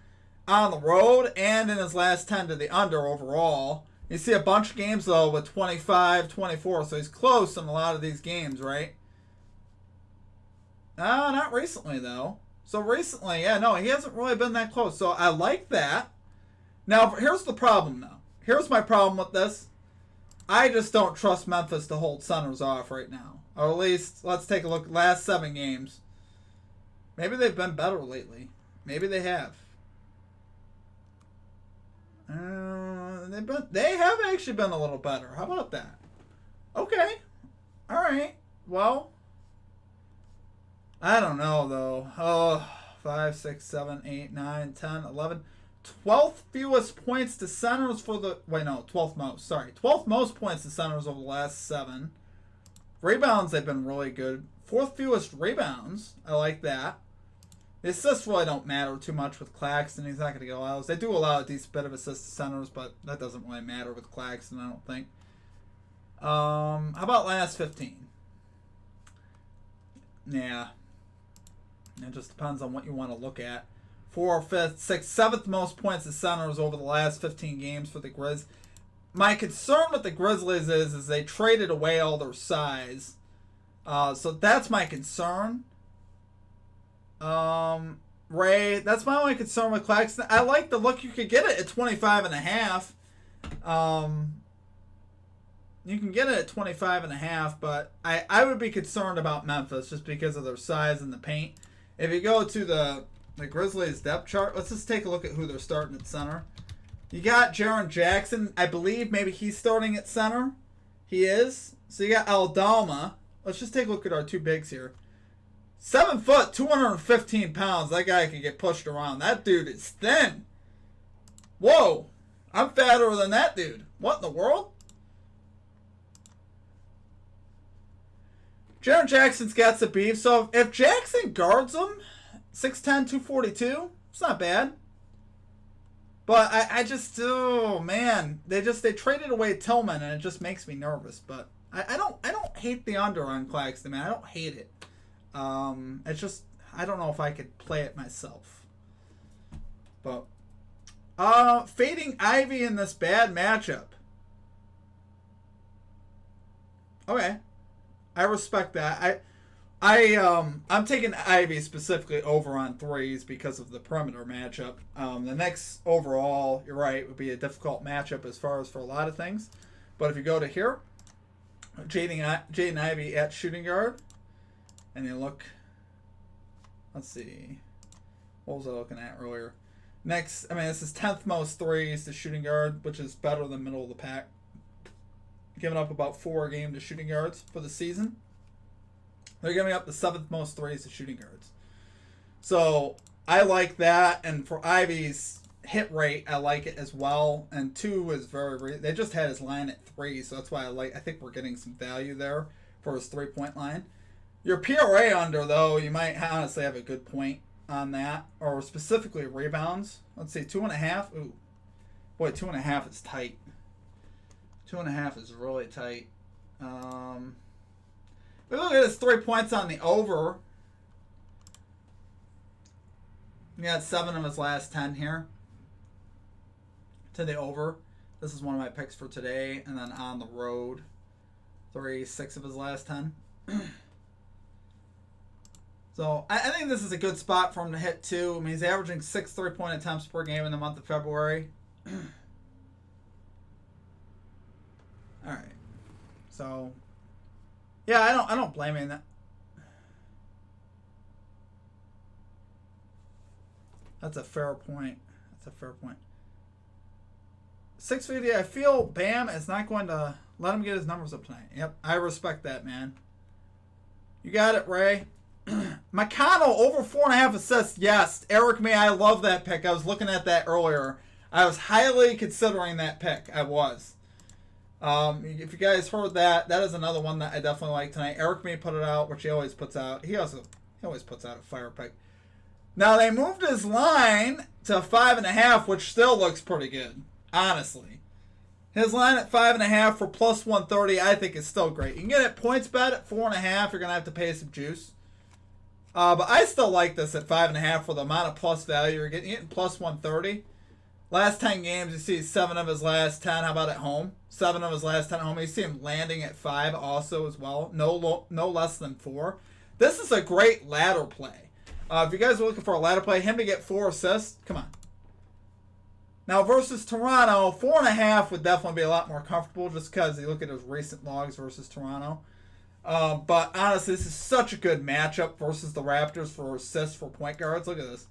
on the road and in his last 10 to the under overall. You see a bunch of games, though, with 25, 24, so he's close in a lot of these games, right? Not recently, though. So recently, yeah, no, he hasn't really been that close. So I like that. Now, here's the problem, though. Here's my problem with this. I just don't trust Memphis to hold centers off right now. Or at least, let's take a look. Last 7 games. Maybe they've been better lately. Maybe they have. They have actually been a little better. How about that? Okay. All right. Well, I don't know, though. Oh, 5, 6, 7, 8, 9, 10, 11. 12th fewest points to centers for the... Wait, no. 12th most. Sorry. 12th most points to centers over the last 7. Rebounds, they've been really good. 4th fewest rebounds. I like that. The assists really don't matter too much with Claxton. He's not going to get allows. They do allow a decent bit of assists to centers, but that doesn't really matter with Claxton, I don't think. How about last 15? Yeah. It just depends on what you want to look at. 4th, 5th, 6th, 7th most points to centers over the last 15 games for the Grizz. My concern with the Grizzlies is they traded away all their size. So that's my concern. Ray, that's my only concern with Claxton. I like the look. You could get it at 25.5. You can get it at 25.5, but I would be concerned about Memphis just because of their size in the paint. If you go to the Grizzlies depth chart, let's just take a look at who they're starting at center. You got Jaren Jackson. I believe maybe he's starting at center. He is. So you got Aldama. Let's just take a look at our 2 bigs here. 7 foot, 215 pounds. That guy can get pushed around. That dude is thin. Whoa. I'm fatter than that dude. What in the world? Jaren Jackson's got some beef. So if Jackson guards him, 6'10", 242, it's not bad. But I just, oh man, they traded away Tillman, and it just makes me nervous. But I don't hate the under on Claxton, man. I don't hate it. It's just, I don't know if I could play it myself. But fading Ivy in this bad matchup. Okay, I respect that. I'm taking Ivy specifically over on threes because of the perimeter matchup. The next overall, you're right, would be a difficult matchup as far as for a lot of things. But if you go to here, Jaden Ivey at shooting guard, and you look, let's see, what was I looking at earlier? Next, I mean, this is 10th most threes to shooting guard, which is better than middle of the pack. Giving up about 4 a game to shooting guards for the season. They're giving up the 7th most threes to shooting guards. So I like that. And for Ivy's hit rate, I like it as well. And 2 is they just had his line at 3. So that's why I think we're getting some value there for his 3-point line. Your PRA under, though, you might honestly have a good point on that. Or specifically rebounds. Let's see, 2.5. Ooh. Boy, 2.5 is tight. 2.5 is really tight. Look at his 3 points on the over. He had 7 of his last 10 here to the over. This is one of my picks for today. And then on the road, 6 of his last 10. So I think this is a good spot for him to hit too. I mean, he's averaging 6 3-point attempts per game in the month of February. All right. So yeah, I don't blame him. That's a fair point. 650. I feel Bam is not going to let him get his numbers up tonight. Yep, I respect that, man. You got it, Ray. McConnell over 4.5 assists. Yes, Eric May. I love that pick. I was looking at that earlier. I was highly considering that pick. I was. If you guys heard that, that is another one that I definitely like tonight. Eric May put it out, which he always puts out. He always puts out a fire pick. Now they moved his line to 5.5, which still looks pretty good, honestly. His line at 5.5 for plus 130, I think is still great. You can get it points bet at 4.5. You're gonna have to pay some juice. But I still like this at 5.5 for the amount of plus value you're getting plus 130. Last 10 games, you see 7 of his last 10. How about at home? 7 of his last 10 at home. You see him landing at 5 also as well. No less than 4. This is a great ladder play. If you guys are looking for a ladder play, him to get 4 assists, come on. Now versus Toronto, 4.5 would definitely be a lot more comfortable just because you look at his recent logs versus Toronto. But honestly, this is such a good matchup versus the Raptors for assists for point guards. Look at this.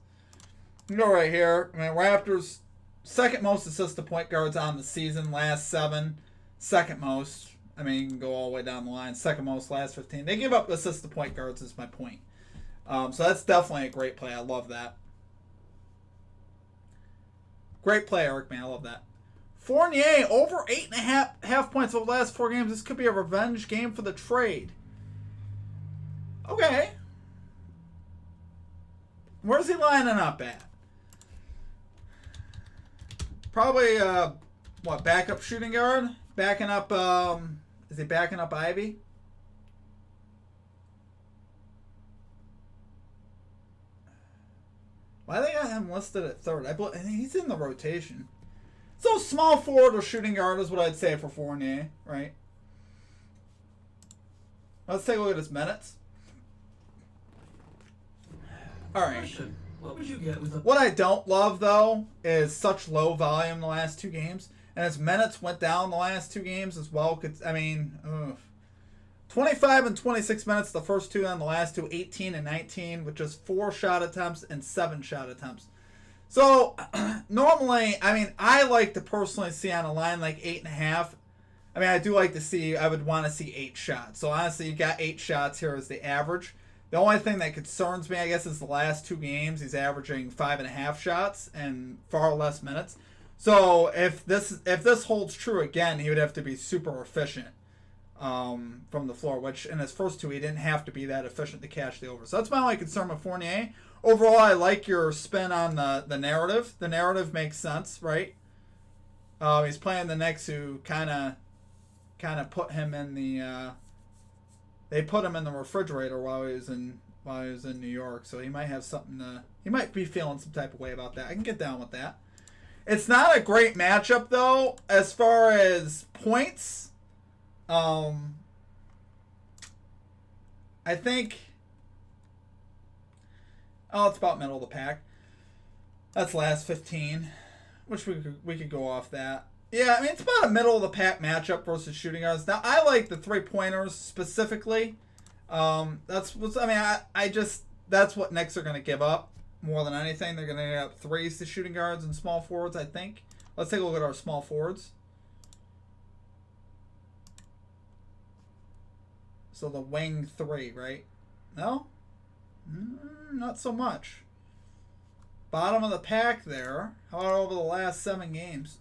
You go right here. I mean, Raptors, second most assists to point guards on the season, last 7. Second most. I mean, you can go all the way down the line. Second most, last 15. They give up assists to point guards is my point. So that's definitely a great play. I love that. Great play, Eric, man. I love that. Fournier, over 8.5 points over the last 4 games. This could be a revenge game for the trade. Okay. Where's he lining up at? Probably, backup shooting guard? Backing up, is he backing up Ivy? Why they got him listed at 3rd? I think he's in the rotation. So small forward or shooting guard is what I'd say for Fournier, right? Let's take a look at his minutes. All right. What would you get with What I don't love, though, is such low volume the last 2 games. And his minutes went down the last 2 games as well. I mean, 25 and 26 minutes the first 2, and the last 2, 18 and 19, with just 4 shot attempts and 7 shot attempts. So, normally, I mean, I like to personally see on a line like 8.5. I mean, I would want to see 8 shots. So, honestly, you got 8 shots here as the average. The only thing that concerns me, I guess, is the last 2 games. He's averaging 5.5 shots and far less minutes. So, if this holds true again, he would have to be super efficient from the floor, which in his first 2, he didn't have to be that efficient to cash the over. So, that's my only concern with Fournier. Overall, I like your spin on the narrative. The narrative makes sense, right? He's playing the Knicks, who kind of put him in the they put him in the refrigerator while he was in New York. So he might have something he might be feeling some type of way about that. I can get down with that. It's not a great matchup though as far as points. I think. Oh, it's about middle of the pack. That's last 15, which we could go off that. Yeah, I mean it's about a middle of the pack matchup versus shooting guards. Now I like the 3-pointers specifically. That's what's. I mean I just that's what Knicks are going to give up more than anything. They're going to give up threes to shooting guards and small forwards. I think. Let's take a look at our small forwards. So the wing 3, right? No? Not so much. Bottom of the pack there. How about over the last 7 games?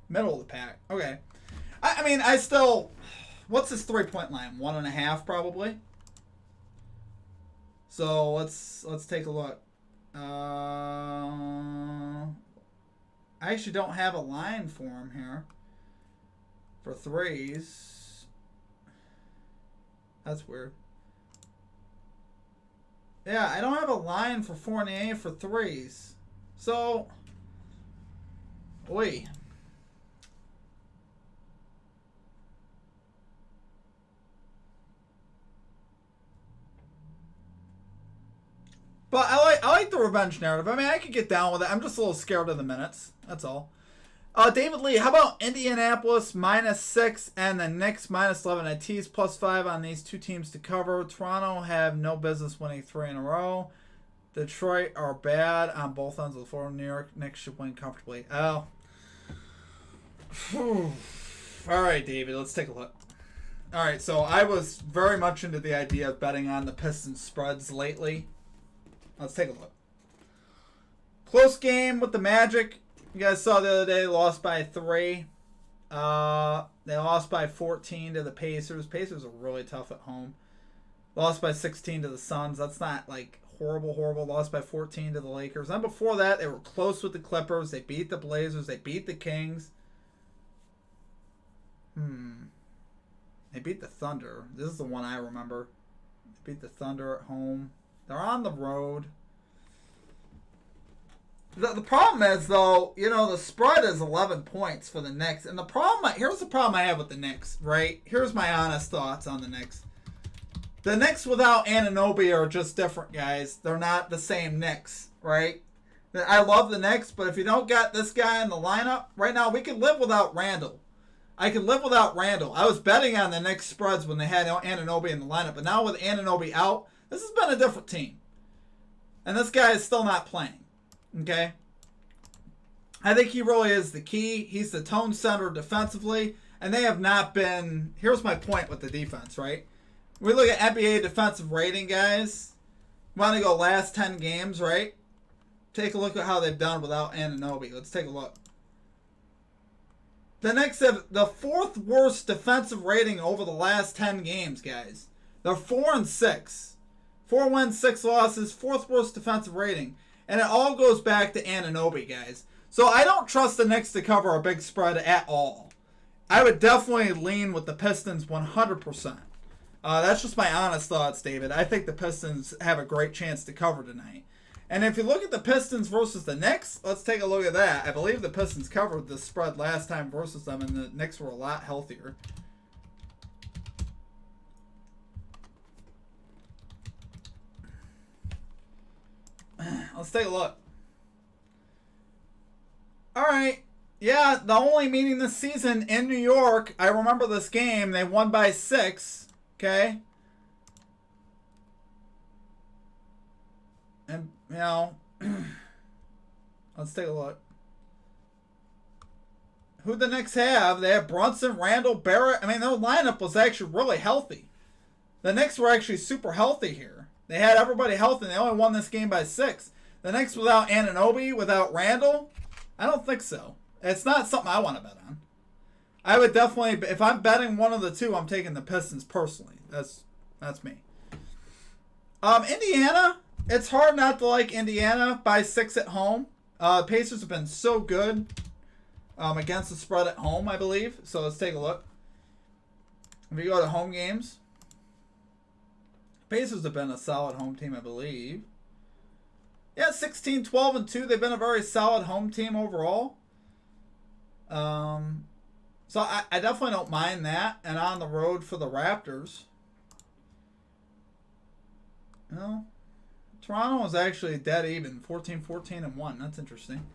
Middle of the pack. Okay. I mean, I still... What's his 3-point line? 1.5 probably? So let's take a look. I actually don't have a line for him here. For threes. That's weird. Yeah, I don't have a line for Fournier for threes. So, wait. But I like the revenge narrative. I mean, I could get down with it. I'm just a little scared of the minutes. That's all. David Lee, how about Indianapolis -6 and the Knicks -11? I teased +5 on these two teams to cover. Toronto have no business winning 3 in a row. Detroit are bad on both ends of the floor. New York Knicks should win comfortably. Oh. All right, David, let's take a look. All right, so I was very much into the idea of betting on the Pistons spreads lately. Let's take a look. Close game with the Magic. You guys saw the other day, they lost by 3. They lost by 14 to the Pacers. Pacers are really tough at home. Lost by 16 to the Suns. That's not like horrible. Lost by 14 to the Lakers. And before that, they were close with the Clippers. They beat the Blazers. They beat the Kings. They beat the Thunder. This is the one I remember. They beat the Thunder at home. They're on the road. The problem is, though, you know, the spread is 11 points for the Knicks. And here's the problem I have with the Knicks, right? Here's my honest thoughts on the Knicks. The Knicks without Anunoby are just different, guys. They're not the same Knicks, right? I love the Knicks, but if you don't got this guy in the lineup, right now we can live without Randall. I can live without Randall. I was betting on the Knicks spreads when they had Anunoby in the lineup. But now with Anunoby out, this has been a different team. And this guy is still not playing. Okay? I think he really is the key. He's the tone setter defensively. And they have not been... Here's my point with the defense, right? We look at NBA defensive rating, guys. Want to go last 10 games, right? Take a look at how they've done without Anunoby. Let's take a look. The Knicks have the 4th worst defensive rating over the last 10 games, guys. They're 4-6. 4 wins, 6 losses, 4th worst defensive rating. And it all goes back to Anunoby, guys. So I don't trust the Knicks to cover a big spread at all. I would definitely lean with the Pistons 100%. That's just my honest thoughts, David. I think the Pistons have a great chance to cover tonight. And if you look at the Pistons versus the Knicks, let's take a look at that. I believe the Pistons covered the spread last time versus them, and the Knicks were a lot healthier. Let's take a look. All right. Yeah, the only meeting this season in New York, I remember this game. They won by 6. Okay. And, you know, let's take a look. Who the Knicks have? They have Brunson, Randall, Barrett. I mean, their lineup was actually really healthy. The Knicks were actually super healthy here. They had everybody healthy, and they only won this game by 6. The Knicks without Anunoby, without Randall? I don't think so. It's not something I want to bet on. I would definitely, if I'm betting one of the two, I'm taking the Pistons personally. That's me. Indiana, it's hard not to like Indiana by 6 at home. The Pacers have been so good against the spread at home, I believe. So let's take a look. If you go to home games, Pacers have been a solid home team, I believe. Yeah, 16, 12, and 2. They've been a very solid home team overall. So I definitely don't mind that. And on the road for the Raptors. No. Toronto was actually dead even. 14-14-1. That's interesting.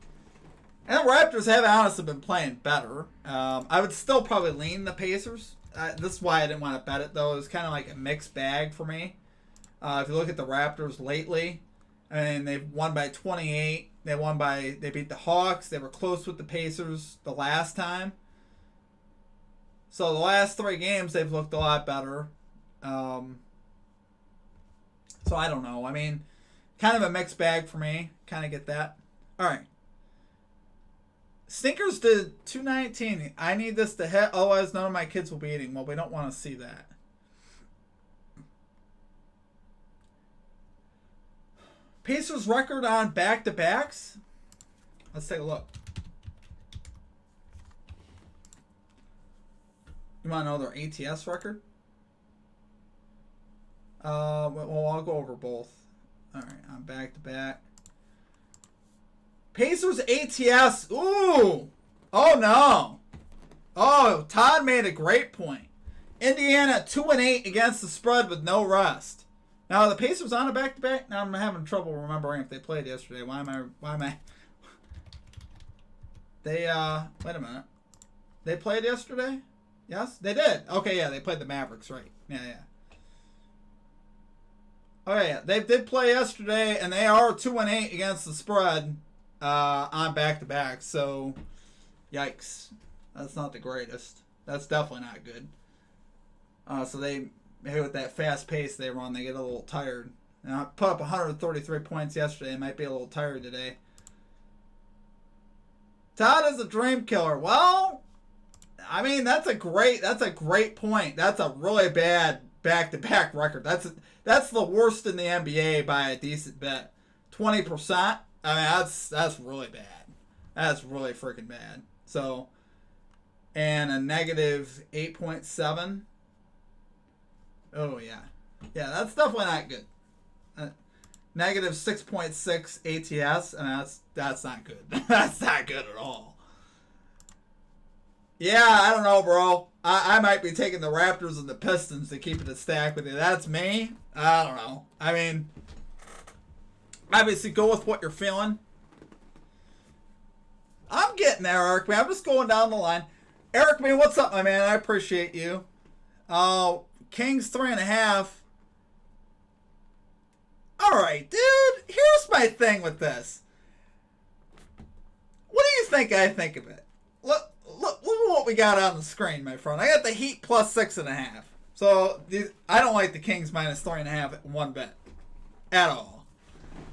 And the Raptors have honestly been playing better. I would still probably lean the Pacers. This is why I didn't want to bet it, though. It was kind of like a mixed bag for me. If you look at the Raptors lately, I mean, they've won by 28. They beat the Hawks. They were close with the Pacers the last time. So the last 3 games, they've looked a lot better. So I don't know. I mean, kind of a mixed bag for me. Kind of get that. All right. Snickers did 219. I need this to hit, otherwise none of my kids will be eating. Well, we don't want to see that. Pacers record on back-to-backs. Let's take a look. You want to know their ATS record? Well, I'll go over both. All right, on back-to-back. Pacers ATS. Ooh. Oh, no. Oh, Todd made a great point. Indiana 2-8 against the spread with no rest. Now, the Pacers on a back-to-back? Now I'm having trouble remembering if they played yesterday. Why am I? They, wait a minute. They played yesterday? Yes? They did. Okay, yeah, they played the Mavericks, right. Yeah. Oh, yeah, they did play yesterday, and they are 2-8 against the spread on back-to-back. So, yikes. That's not the greatest. That's definitely not good. So maybe with that fast pace they run, they get a little tired. And I put up 133 points yesterday. They might be a little tired today. Todd is a dream killer. Well, I mean, that's a great point. That's a really bad back-to-back record. That's the worst in the NBA by a decent bit. 20%. I mean, that's really bad. That's really freaking bad. So, and a negative 8.7. Oh yeah, that's definitely not good. Negative 6.6 ATS, and that's not good. That's not good at all. Yeah, I don't know, bro. I might be taking the Raptors and the Pistons to keep it a stack with you. That's me. I don't know. I mean, obviously go with what you're feeling. I'm getting there, Eric, man. I'm just going down the line. Eric, man, what's up, my man? I appreciate you. Kings 3.5. Alright, dude. Here's my thing with this. What do you think I think of it? Look at what we got on the screen, my friend. I got the Heat plus 6.5. So, I don't like the Kings minus 3.5 one bit. At all.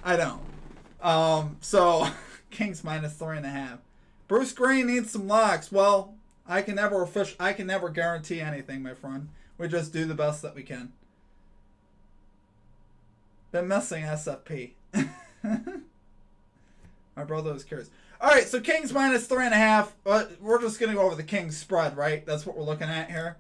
I don't. So, Kings minus 3.5. Bruce Green needs some locks. Well, I can never guarantee anything, my friend. We just do the best that we can. Been missing SFP. My brother was curious. Alright, so Kings minus 3.5. We're just going to go over the Kings spread, right? That's what we're looking at here.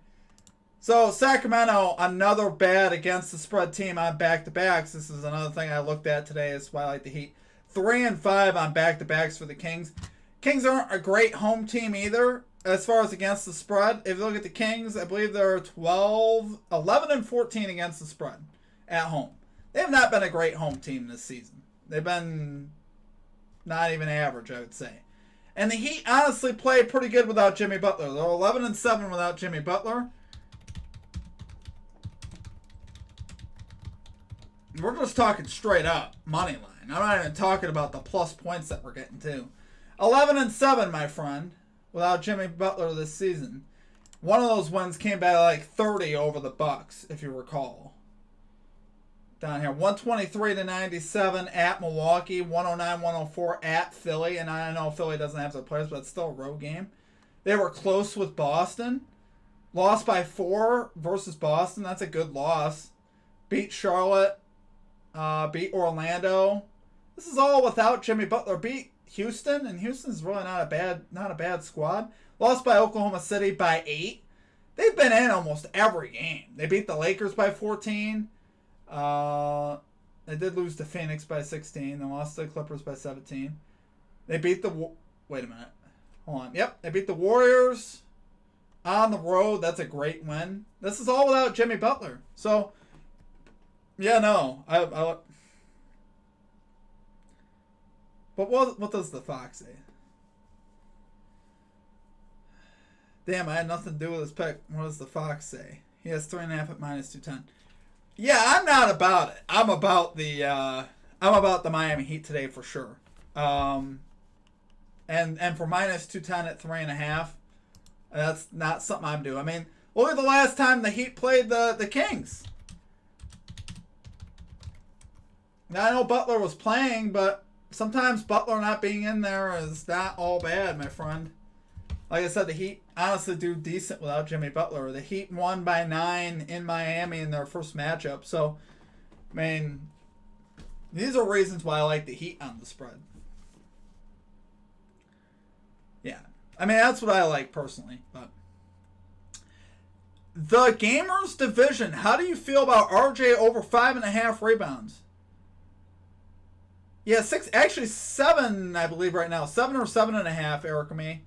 So, Sacramento, another bad against the spread team on back-to-backs. This is another thing I looked at today. That's why I like the Heat. 3-5 on back-to-backs for the Kings. Kings aren't a great home team either. As far as against the spread, if you look at the Kings, I believe they're 11-14 against the spread at home. They have not been a great home team this season. They've been not even average, I would say. And the Heat honestly played pretty good without Jimmy Butler. They're 11-7 without Jimmy Butler. We're just talking straight up money line. I'm not even talking about the plus points that we're getting to. 11-7, my friend, without Jimmy Butler this season. One of those wins came by like 30 over the Bucks, if you recall. Down here, 123-97 at Milwaukee, 109-104 at Philly, and I know Philly doesn't have their players, but it's still a road game. They were close with Boston. Lost by 4 versus Boston. That's a good loss. Beat Charlotte. Beat Orlando. This is all without Jimmy Butler. Beat Houston, and Houston's really not a bad squad. Lost by Oklahoma City by 8. They've been in almost every game. They beat the Lakers by 14. They did lose to Phoenix by 16. They lost to the Clippers by 17. They beat the wait a minute. Hold on. Yep, they beat the Warriors on the road. That's a great win. This is all without Jimmy Butler. So Yeah, no. But what does the Fox say? Damn, I had nothing to do with his pick. What does the Fox say? He has 3.5 at minus 210. Yeah, I'm not about it. I'm about the Miami Heat today for sure. And for minus 210 at 3.5, that's not something I'm doing. I mean, look at the last time the Heat played the Kings. Now I know Butler was playing, but sometimes Butler not being in there is not all bad, my friend. Like I said, the Heat honestly do decent without Jimmy Butler. The Heat won by 9 in Miami in their first matchup. So, I mean, these are reasons why I like the Heat on the spread. Yeah. I mean, that's what I like personally. But the Gamers division, how do you feel about RJ over 5.5 rebounds? Yeah, 7, I believe right now. 7 or 7.5, Eric me.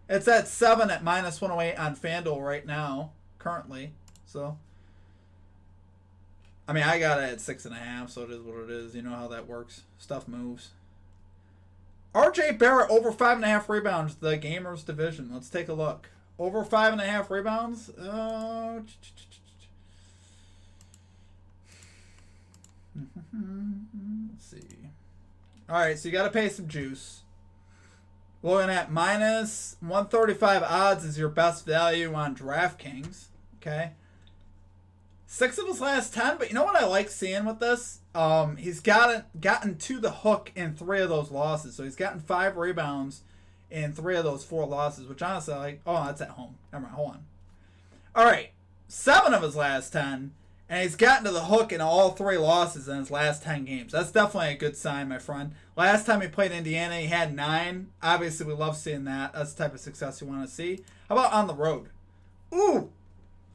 It's at 7 at minus 108 on FanDuel right now, currently. So, I mean, I got it at 6.5, so it is what it is. You know how that works. Stuff moves. RJ Barrett over 5.5 rebounds, the Gamers division. Let's take a look. Over 5.5 rebounds. Let's see. All right, so you got to pay some juice. Looking at minus 135 odds is your best value on DraftKings. Okay. 6 of his last 10, but you know what I like seeing with this? He's gotten to the hook in 3 of those losses. So he's gotten 5 rebounds in 3 of those 4 losses, which honestly I like. Oh, that's at home. Never mind, hold on. All right. 7 of his last 10, and he's gotten to the hook in all 3 losses in his last 10 games. That's definitely a good sign, my friend. Last time he played Indiana, he had 9. Obviously, we love seeing that. That's the type of success you want to see. How about on the road? Ooh,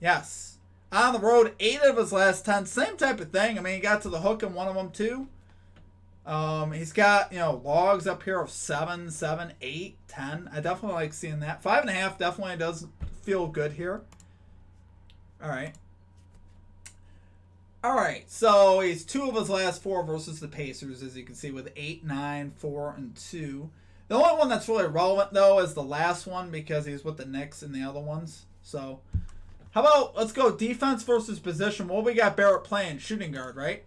yes. On the road, 8 of his last 10. Same type of thing. I mean, he got to the hook in one of them, too. He's got, logs up here of 7, 7, 8, 10. I definitely like seeing that. 5.5 definitely does feel good here. All right. All right, so he's 2 of his last 4 versus the Pacers, as you can see, with 8, 9, 4, and 2. The only one that's really relevant, though, is the last one because he's with the Knicks and the other ones. So, how about, let's go defense versus position. What we got Barrett playing? Shooting guard, right?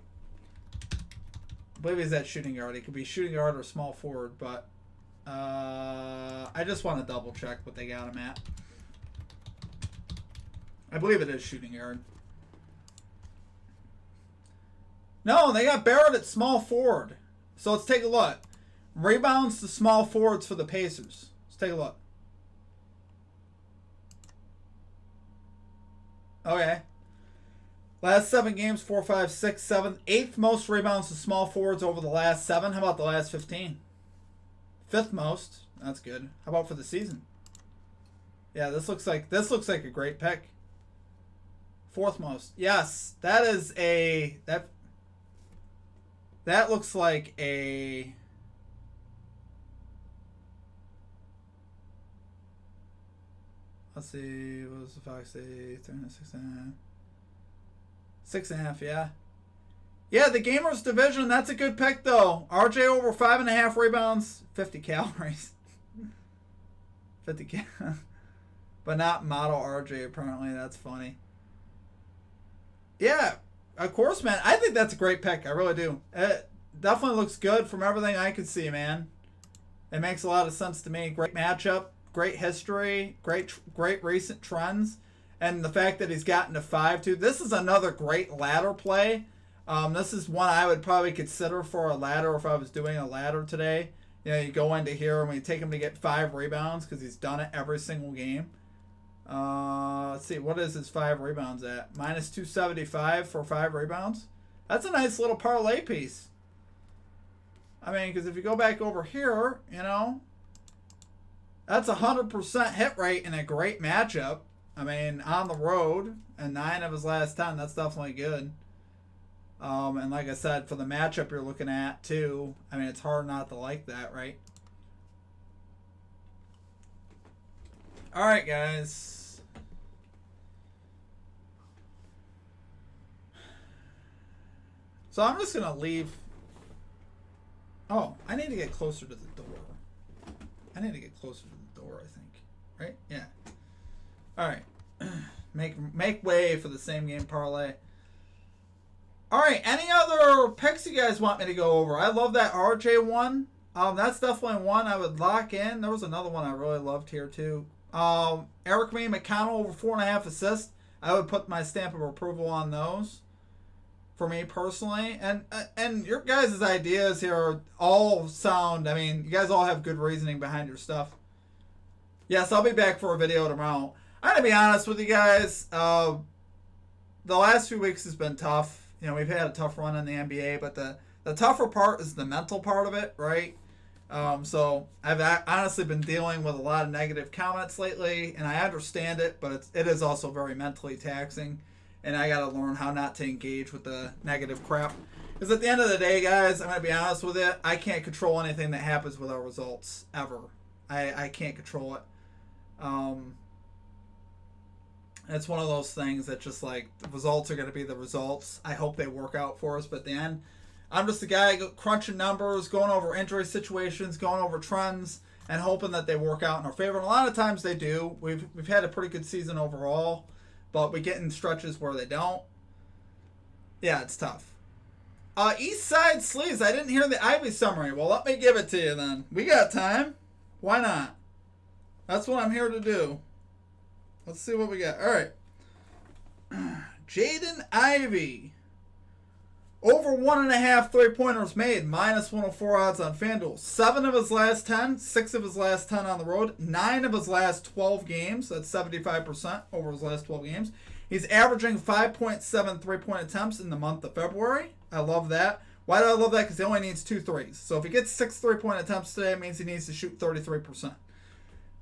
I believe he's at shooting guard. He could be shooting guard or small forward, but I just want to double check what they got him at. I believe it is shooting guard. No, they got Barrett at small forward. So let's take a look. Rebounds to small forwards for the Pacers. Let's take a look. Okay. Last 7 games, 4, 5, 6, 7. 8th most rebounds to small forwards over the last 7. How about the last 15? 5th most. That's good. How about for the season? Yeah, this looks like a great pick. 4th most. Yes, that is a that looks like a let's see, what was the Fox say? 6.5. 6.5, yeah. Yeah, the Gamers division, that's a good pick though. RJ over 5.5 rebounds, 50 calories. 50 calories. But not model RJ apparently, that's funny. Yeah. Of course, man. I think that's a great pick. I really do. It definitely looks good from everything I could see, man. It makes a lot of sense to me. Great matchup, great history, great recent trends, and the fact that he's gotten to 5 too. This is another great ladder play. This is one I would probably consider for a ladder if I was doing a ladder today. You go into here and we take him to get 5 rebounds because he's done it every single game. Let's see, what is his 5 rebounds at? Minus 275 for 5 rebounds. That's a nice little parlay piece. I mean, because if you go back over here, that's 100% hit rate in a great matchup. I mean, on the road, and 9 of his last 10, that's definitely good. And like I said, for the matchup you're looking at, too, I mean, it's hard not to like that, right? All right, guys. So I'm just gonna leave. Oh, I need to get closer to the door. I need to get closer to the door, I think. Right? Yeah. Alright. Make way for the same game parlay. Alright, any other picks you guys want me to go over? I love that RJ one. That's definitely one I would lock in. There was another one I really loved here too. Eric May McConnell over 4.5 assists. I would put my stamp of approval on those. For me personally, and your guys' ideas here all sound, I mean, you guys all have good reasoning behind your stuff. Yes, I'll be back for a video tomorrow. I'm going to be honest with you guys. The last few weeks has been tough. You know, we've had a tough run in the NBA, but the tougher part is the mental part of it, right? So I've honestly been dealing with a lot of negative comments lately, and I understand it, but it is also very mentally taxing. And I got to learn how not to engage with the negative crap. Because at the end of the day, guys, I'm going to be honest with it. I can't control anything that happens with our results, ever. I can't control it. It's one of those things that just like, the results are going to be the results. I hope they work out for us. But at the end, I'm just a guy crunching numbers, going over injury situations, going over trends, and hoping that they work out in our favor. And a lot of times they do. We've had a pretty good season overall. But we get in stretches where they don't. Yeah, it's tough. East Side Sleeves. I didn't hear the Ivy summary. Well, let me give it to you then. We got time. Why not? That's what I'm here to do. Let's see what we got. All right. Jaden Ivey. Over 1.5 3-pointers made. Minus 104 odds on FanDuel. 7 of his last 10. 6 of his last 10 on the road. 9 of his last 12 games. That's 75% over his last 12 games. He's averaging 5.7 3-point attempts in the month of February. I love that. Why do I love that? Because he only needs 2 threes. So if he gets 6 3-point attempts today, it means he needs to shoot 33%.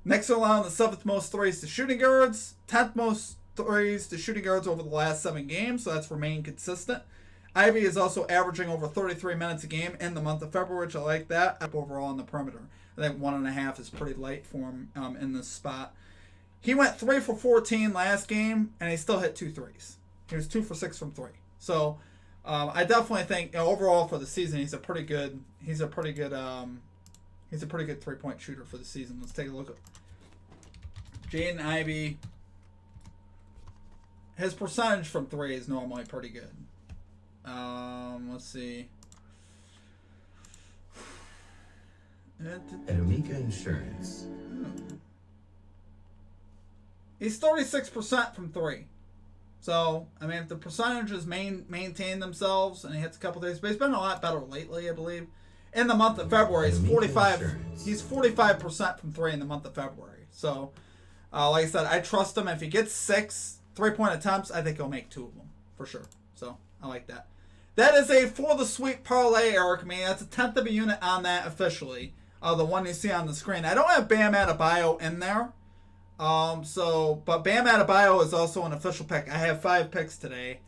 Next allowing the 7th most threes to shooting guards. 10th most threes to shooting guards over the last 7 games. So that's remained consistent. Ivy is also averaging over 33 minutes a game in the month of February, which I like that. Up overall on the perimeter. I think 1.5 is pretty light for him in this spot. He went 3 for 14 last game, and he still hit 2 threes. He was 2 for 6 from 3. So I definitely think overall for the season, he's a pretty good 3-point shooter for the season. Let's take a look at Jaden Ivey. His percentage from 3 is normally pretty good. Let's see. At Amica Insurance. He's 36% from 3. So, I mean, if the percentages maintain themselves and he hits a couple days, but he's been a lot better lately, I believe. In the month of February, he's 45% from 3 in the month of February. So, like I said, I trust him. If he gets 6 3-point attempts, I think he'll make 2 of them for sure. So, I like that. That is a For the Sweet parlay, Eric. That's a 10th of a unit on that officially. The one you see on the screen. I don't have Bam Adebayo in there. But Bam Adebayo is also an official pick. I have 5 picks today.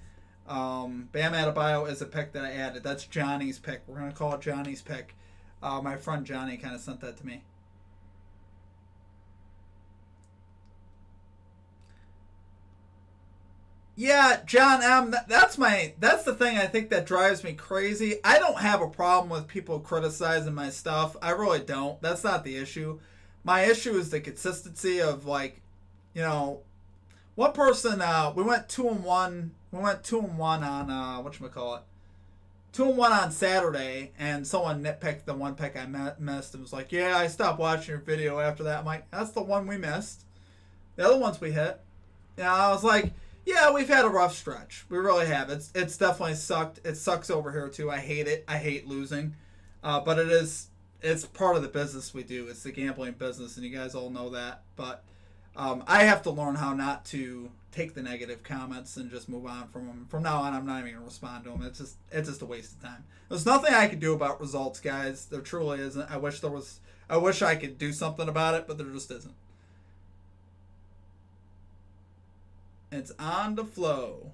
Bam Adebayo is a pick that I added. That's Johnny's pick. We're going to call it Johnny's pick. My friend Johnny kind of sent that to me. Yeah, John M. That's the thing I think that drives me crazy. I don't have a problem with people criticizing my stuff. I really don't. That's not the issue. My issue is the consistency of, like, you know, one person. We went 2-1. We went 2-1 on whatchamacallit. 2-1 on Saturday, and someone nitpicked the one pick I missed and was like, "Yeah, I stopped watching your video after that." I'm like, "That's the one we missed. The other ones we hit." You know, I was like, yeah, we've had a rough stretch. We really have. It's definitely sucked. It sucks over here too. I hate it. I hate losing. But it's part of the business we do. It's the gambling business, and you guys all know that. But I have to learn how not to take the negative comments and just move on from them. From now on, I'm not even gonna respond to them. It's just a waste of time. There's nothing I can do about results, guys. There truly isn't. I wish I could do something about it, but there just isn't. It's on the flow.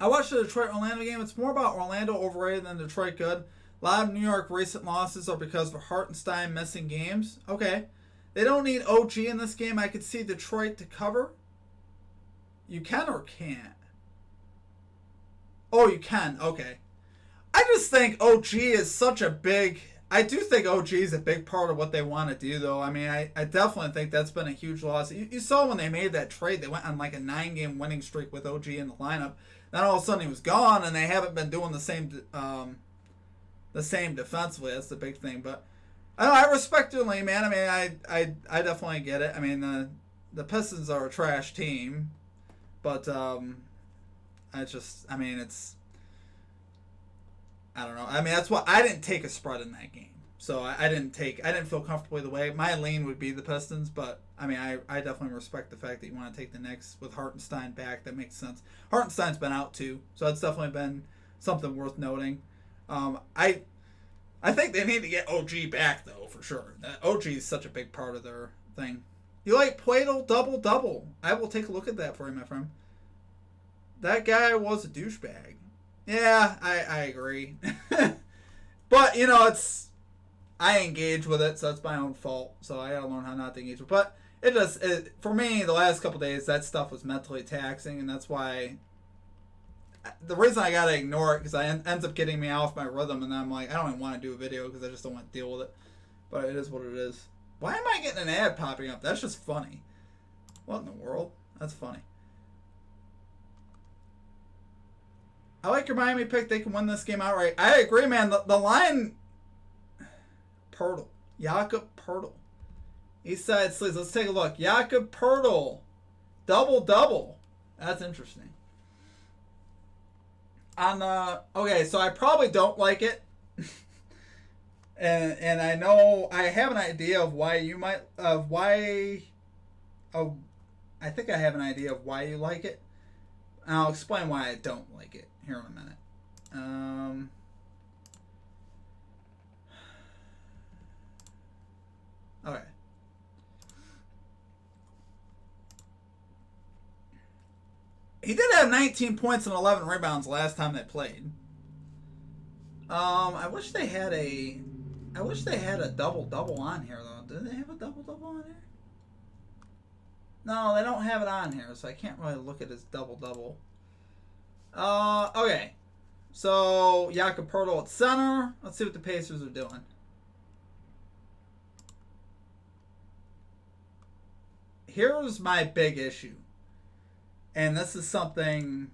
I watched the Detroit-Orlando game. It's more about Orlando overrated than Detroit good. A lot of New York recent losses are because of Hartenstein missing games. Okay. They don't need OG in this game. I could see Detroit to cover. You can or can't? Oh, you can. Okay. I just think OG is such a big... I do think OG is a big part of what they want to do, though. I mean, I definitely think that's been a huge loss. You saw when they made that trade, they went on like a 9-game winning streak with OG in the lineup. Then all of a sudden he was gone, and they haven't been doing the same defensively. That's the big thing. But I respect Lee, man. I mean, I definitely get it. I mean, the Pistons are a trash team, but it's... I don't know. I mean, that's why I didn't take a spread in that game. So I didn't feel comfortable either way. My lean would be the Pistons, but I mean, I definitely respect the fact that you want to take the Knicks with Hartenstein back. That makes sense. Hartenstein's been out too, so that's definitely been something worth noting. I think they need to get OG back though, for sure. OG is such a big part of their thing. You like Plato double? I will take a look at that for you, my friend. That guy was a douchebag. Yeah, I agree. But, you know, I engage with it, so it's my own fault. So I gotta learn how not to engage with it. But for me, the last couple days, that stuff was mentally taxing, and that's why the reason I gotta ignore it, because it ends up getting me off my rhythm, and then I'm like, I don't even want to do a video because I just don't want to deal with it. But it is what it is. Why am I getting an ad popping up? That's just funny. What in the world? That's funny. I like your Miami pick. They can win this game outright. I agree, man. The line... Poeltl. Jakob Poeltl. Eastside Sleeves. Let's take a look. Jakob Poeltl. Double. That's interesting. Okay, so I probably don't like it. and I know... I have an idea of why you might... I think I have an idea of why you like it. And I'll explain why I don't like it here in a minute. Okay. He did have 19 points and 11 rebounds last time they played. I wish they had a double-double on here, though. Do they have a double-double on here? No, they don't have it on here, so I can't really look at his double-double. Okay. So, Jakob Poeltl at center. Let's see what the Pacers are doing. Here's my big issue. And this is something...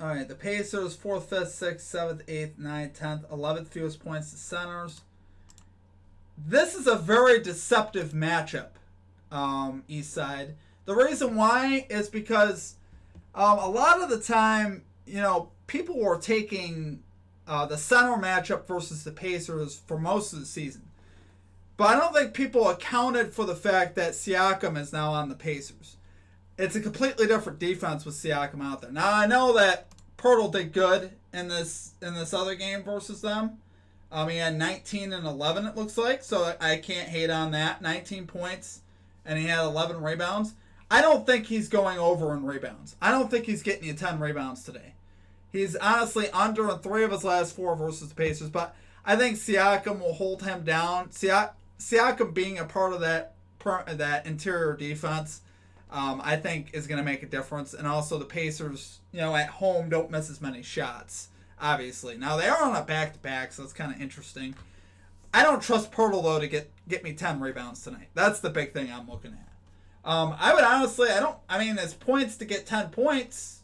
Alright, the Pacers, 4th, 5th, 6th, 7th, 8th, 9th, 10th, 11th fewest points to centers. This is a very deceptive matchup, East Side. The reason why is because a lot of the time, you know, people were taking the center matchup versus the Pacers for most of the season. But I don't think people accounted for the fact that Siakam is now on the Pacers. It's a completely different defense with Siakam out there. Now, I know that Poeltl did good in this other game versus them. He had 19 and 11, it looks like, so I can't hate on that. 19 points, and he had 11 rebounds. I don't think he's going over in rebounds. I don't think he's getting you 10 rebounds today. He's honestly under in 3 of his last 4 versus the Pacers, but I think Siakam will hold him down. Siakam being a part of that interior defense, I think is going to make a difference. And also the Pacers, you know, at home don't miss as many shots, obviously. Now, they are on a back-to-back, so it's kind of interesting. I don't trust Poeltl, though, to get me 10 rebounds tonight. That's the big thing I'm looking at. I would honestly, his points to get 10 points,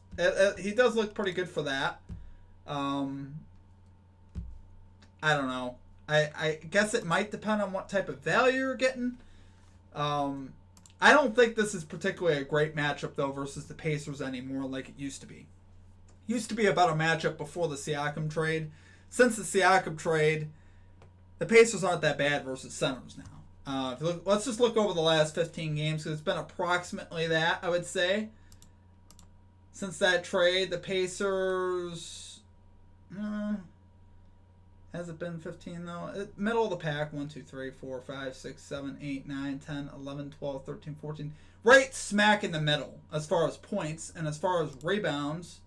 he does look pretty good for that. I don't know. I guess it might depend on what type of value you're getting. I don't think this is particularly a great matchup, though, versus the Pacers anymore like it used to be. It used to be a better matchup before the Siakam trade. Since the Siakam trade, the Pacers aren't that bad versus centers now. Let's just look over the last 15 games, because it's been approximately that, I would say. Since that trade, the Pacers... has it been 15, though? Middle of the pack, 1, 2, 3, 4, 5, 6, 7, 8, 9, 10, 11, 12, 13, 14. Right smack in the middle as far as points, and as far as rebounds...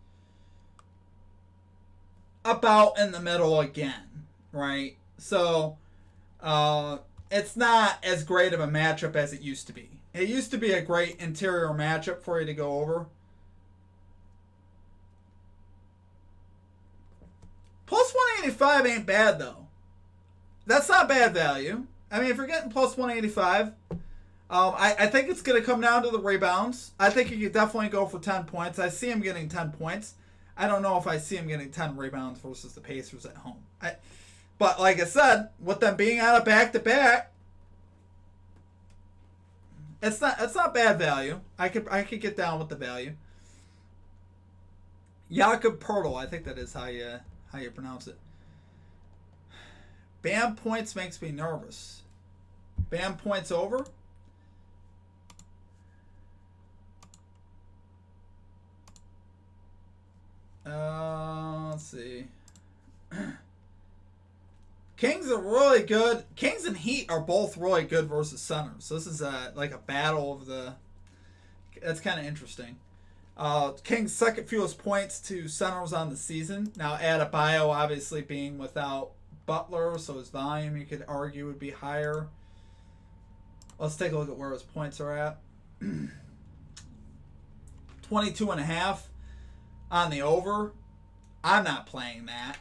about in the middle again, right? So it's not as great of a matchup as it used to be. It used to be a great interior matchup for you to go over. Plus 185 ain't bad, though. That's not bad value. I mean, if you're getting plus 185, I think it's going to come down to the rebounds. I think he could definitely go for 10 points. I see him getting 10 points. I don't know if I see him getting 10 rebounds versus the Pacers at home. But like I said, with them being out of back-to-back, it's not bad value. I could get down with the value. Jakob Poeltl, I think that is how you pronounce it. Bam points makes me nervous. Bam points over. Let's see. Kings are really good. Kings and Heat are both really good versus centers. So this is like a battle of the... That's kind of interesting. Kings second fewest points to centers on the season. Now Adebayo obviously being without Butler, so his volume you could argue would be higher. Let's take a look at where his points are at. 22.5 on the over. I'm not playing that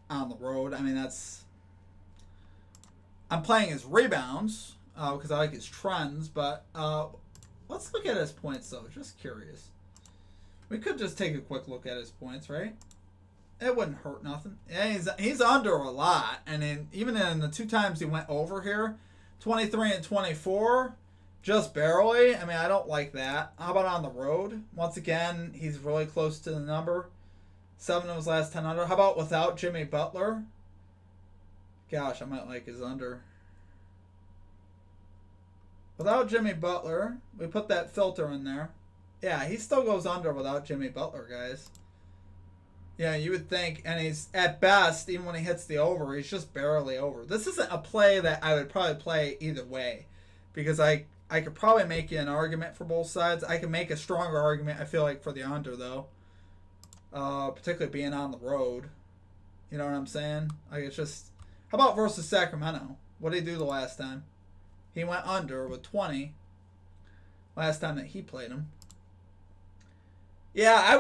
on the road. I mean, I'm playing his rebounds because I like his trends, but let's look at his points, though. Just curious. We could just take a quick look at his points, right? It wouldn't hurt nothing. Yeah, he's under a lot, and even in the 2 times he went over here, 23 and 24, just barely. I mean, I don't like that. How about on the road? Once again, he's really close to the number. 7 of his last 10 under. How about without Jimmy Butler? Gosh, I might like his under. Without Jimmy Butler, we put that filter in there. Yeah, he still goes under without Jimmy Butler, guys. Yeah, you would think, and he's at best, even when he hits the over, he's just barely over. This isn't a play that I would probably play either way, because I could probably make you an argument for both sides. I can make a stronger argument, I feel like, for the under, though. Particularly being on the road. You know what I'm saying? Like, it's just... How about versus Sacramento? What did he do the last time? He went under with 20 last time that he played him. Yeah, I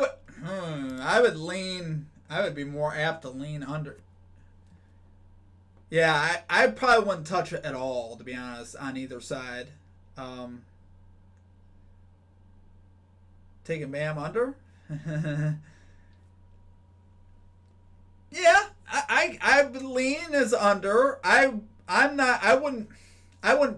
would be more apt to lean under. Yeah, I probably wouldn't touch it at all, to be honest, on either side. Taking Bam under? Yeah, I would lean as under. I wouldn't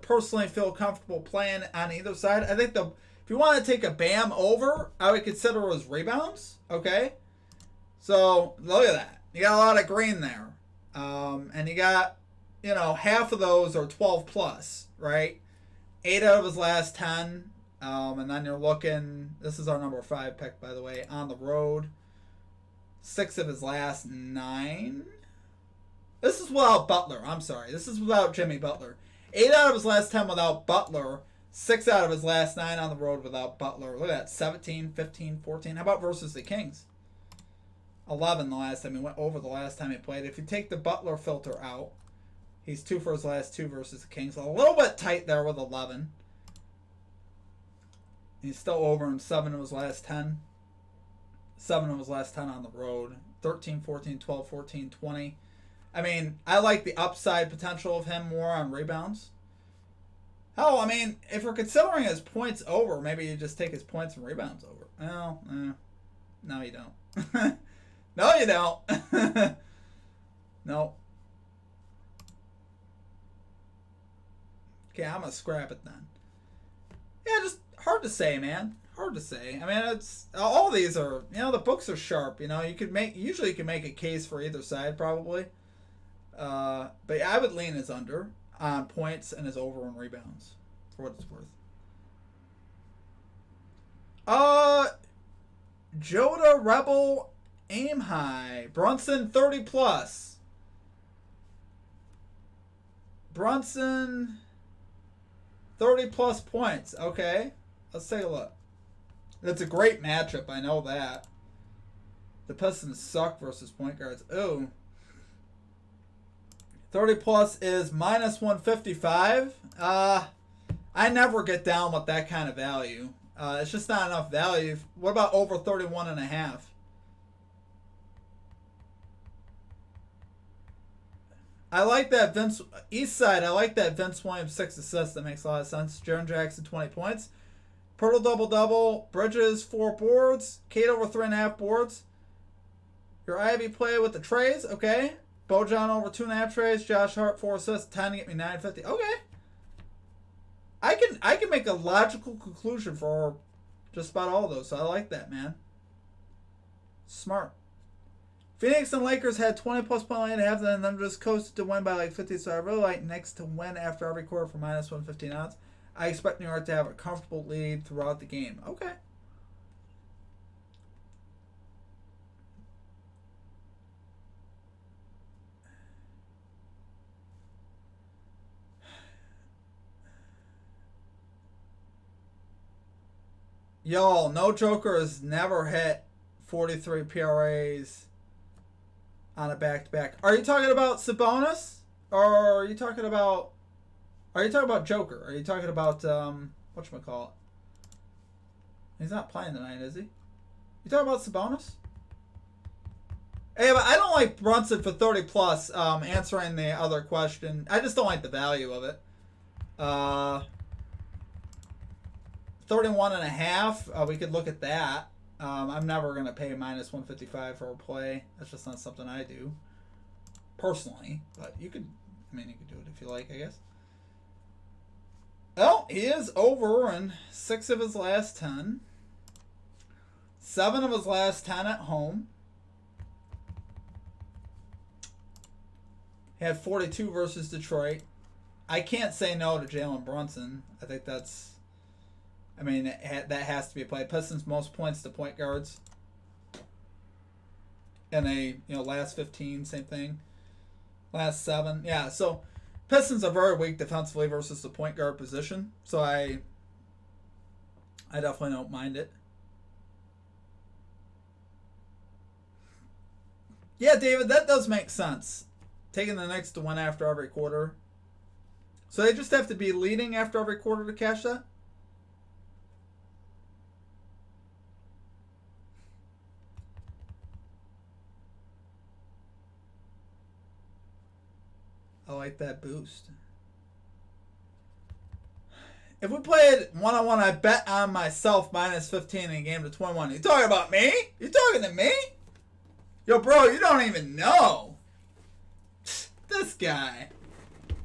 personally feel comfortable playing on either side. I think if you want to take a Bam over, I would consider his rebounds. Okay, so look at that. You got a lot of green there, and you got half of those are 12 plus, right? 8 out of his last 10, and then you're looking. This is our number 5 pick, by the way, on the road. 6 of his last 9. This is without Butler. I'm sorry. This is without Jimmy Butler. 8 out of his last 10 without Butler. 6 out of his last 9 on the road without Butler. Look at that. 17, 15, 14. How about versus the Kings? 11 the last time. He went over the last time he played. If you take the Butler filter out, he's 2 for his last 2 versus the Kings. A little bit tight there with 11. He's still over in 7 of his last 10. 7 of his last 10 on the road. 13, 14, 12, 14, 20. I mean, I like the upside potential of him more on rebounds. Hell, I mean, if we're considering his points over, maybe you just take his points and rebounds over. Well, no, you don't. No, you don't. No. Okay, I'm going to scrap it then. Yeah, just hard to say, man. Hard to say. I mean, it's all these are, the books are sharp. You can make a case for either side probably. But yeah, I would lean his under on points and his over on rebounds for what it's worth. Joda Rebel aim high. Brunson 30 plus. Brunson 30 plus points. Okay. Let's take a look. That's a great matchup. I know that. The Pistons suck versus point guards. Oh. 30 plus is minus 155. I never get down with that kind of value. It's just not enough value. What about over 31.5? I like that Vince East Side. I like that Vince Williams 6 assists. That makes a lot of sense. Jaren Jackson 20 points. Pirtle double. Bridges 4 boards. Kate over 3.5 boards. Your Ivy play with the trays. Okay. Bojan over 2.5 trays. Josh Hart 4 assists. 10 to get me 950. Okay. I can make a logical conclusion for just about all of those. So I like that, man. Smart. Phoenix and Lakers had 20 plus point line at half, and them just coasted to win by like 50. So I really like Knicks to win after every quarter for minus 115 odds. I expect New York to have a comfortable lead throughout the game. Okay. Y'all, no Joker has never hit 43 PRAs on a back-to-back. Are you talking about Sabonis? Or are you talking about Joker? Are you talking about whatchamacallit? He's not playing tonight, is he? You talking about Sabonis? Hey, but I don't like Brunson for 30 plus. Answering the other question, I just don't like the value of it. 31.5. We could look at that. I'm never gonna pay minus 155 for a play. That's just not something I do personally. But you could, you could do it if you like, I guess. Well, he is over in 6 of his last 10. 7 of his last 10 at home. He had 42 versus Detroit. I can't say no to Jalen Brunson. I think that's... that has to be a play. Pistons most points to point guards. And last 15, same thing. Last 7. Yeah, so Pistons are very weak defensively versus the point guard position. So I definitely don't mind it. Yeah, David, that does make sense. Taking the Knicks to win after every quarter. So they just have to be leading after every quarter to cash that? I like that boost. If we played one-on-one, I bet on myself minus 15 in a game to 21. You talking about me? You talking to me? Yo, bro, you don't even know. This guy.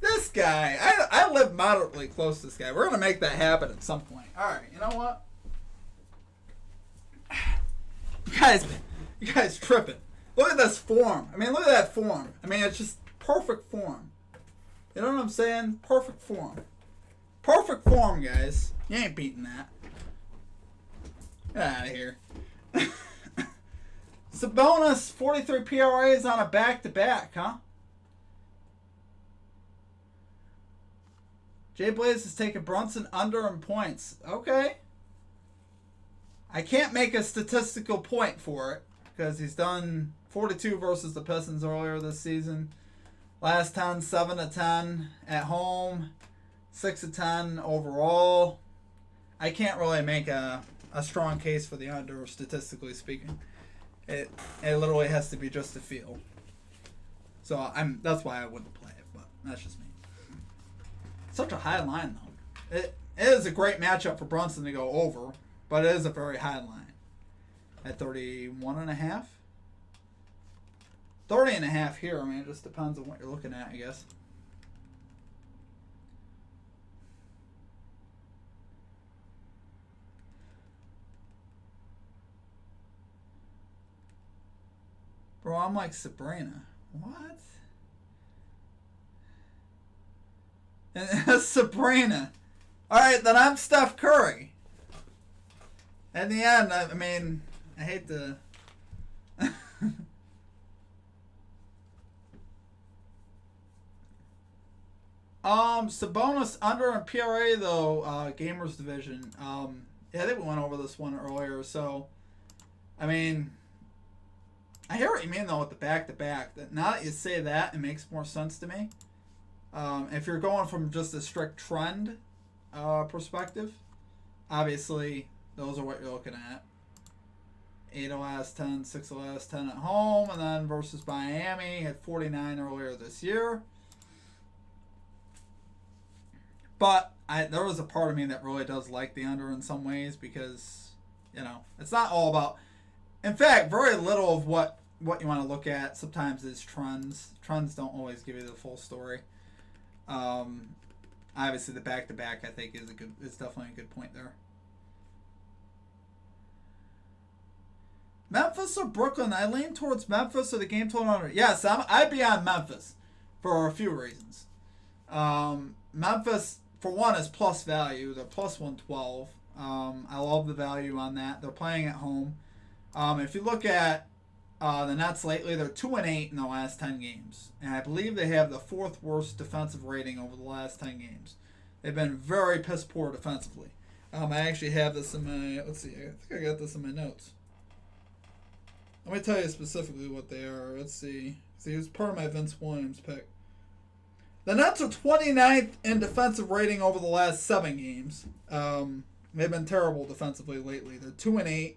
I live moderately close to this guy. We're going to make that happen at some point. All right, you know what? You guys tripping. Look at this form. Look at that form. It's just perfect form. You know what I'm saying? Perfect form. Perfect form, guys. You ain't beating that. Get out of here. Sabonis, 43 PRAs on a back-to-back, huh? Jay Blaze is taking Brunson under in points. Okay. I can't make a statistical point for it because he's done 42 versus the Pistons earlier this season. Last 10, 7 of 10 at home, 6 of 10 overall. I can't really make a strong case for the under, statistically speaking. It literally has to be just a feel. So that's why I wouldn't play it, but that's just me. Such a high line, though. It is a great matchup for Brunson to go over, but it is a very high line. At 31.5. 30.5 here. It just depends on what you're looking at, I guess. Bro, I'm like Sabrina. What? Sabrina. Alright, then I'm Steph Curry. In the end, I hate to... Sabonis under in PRA, though, Gamers Division. Yeah, I think we went over this one earlier, so... I hear what you mean though with the back-to-back. That now that you say that, it makes more sense to me. If you're going from just a strict trend perspective, obviously those are what you're looking at. 8 of last 10, 6 of last 10 at home, and then versus Miami at 49 earlier this year. But there was a part of me that really does like the under in some ways because, it's not all about... In fact, very little of what you want to look at sometimes is trends. Trends don't always give you the full story. Obviously, the back-to-back, I think, is definitely a good point there. Memphis or Brooklyn? I lean towards Memphis or the game total under. Yes, I'd be on Memphis for a few reasons. Memphis, for one, is plus value. They're plus 112. I love the value on that. They're playing at home. If you look at the Nets lately, they're 2-8 in the last 10 games. And I believe they have the 4th worst defensive rating over the last 10 games. They've been very piss poor defensively. I actually have this in my... Let's see. I think I got this in my notes. Let me tell you specifically what they are. Let's see. See, it was part of my Vince Williams pick. The Nets are 29th in defensive rating over the last 7 games. They've been terrible defensively lately. They're 2-8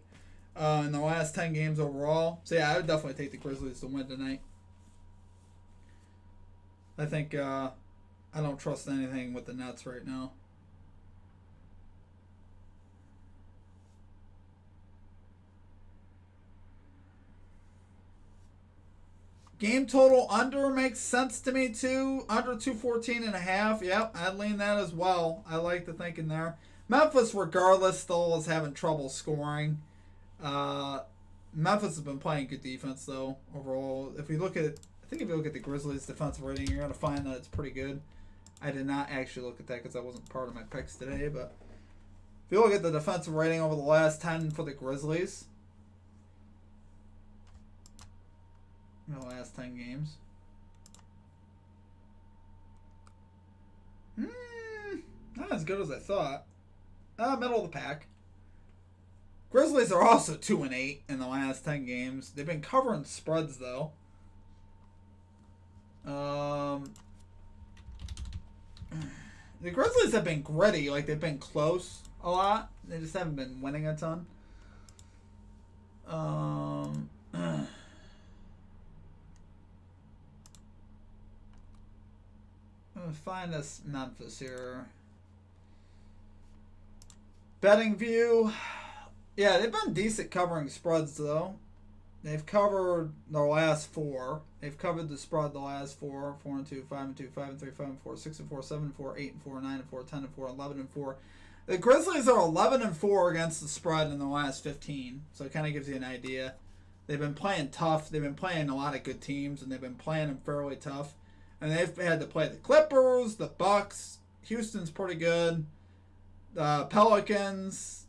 in the last 10 games overall. So yeah, I would definitely take the Grizzlies to win tonight. I think I don't trust anything with the Nets right now. Game total under makes sense to me too. Under 214.5. Yep, I'd lean that as well. I like the thinking there. Memphis, regardless, still is having trouble scoring. Memphis has been playing good defense though overall. If you look at the Grizzlies' defensive rating, you're gonna find that it's pretty good. I did not actually look at that because that wasn't part of my picks today. But if you look at the defensive rating over the last 10 for the Grizzlies. In the last 10 games. Not as good as I thought. Middle of the pack. Grizzlies are also 2-8 in the last 10 games. They've been covering spreads though. The Grizzlies have been gritty. Like, they've been close a lot. They just haven't been winning a ton. I'm going to find this Memphis here. Betting view. Yeah, they've been decent covering spreads, though. They've covered their last 4. They've covered the spread the last 4. 4-2, 5-2, 5-3, 5-4, 6-4, 7-4, 8-4, 9-4, 10-4, 11-4. The Grizzlies are 11-4 against the spread in the last 15. So it kind of gives you an idea. They've been playing tough. They've been playing a lot of good teams, and they've been playing them fairly tough. And they've had to play the Clippers, the Bucks. Houston's pretty good. The Pelicans.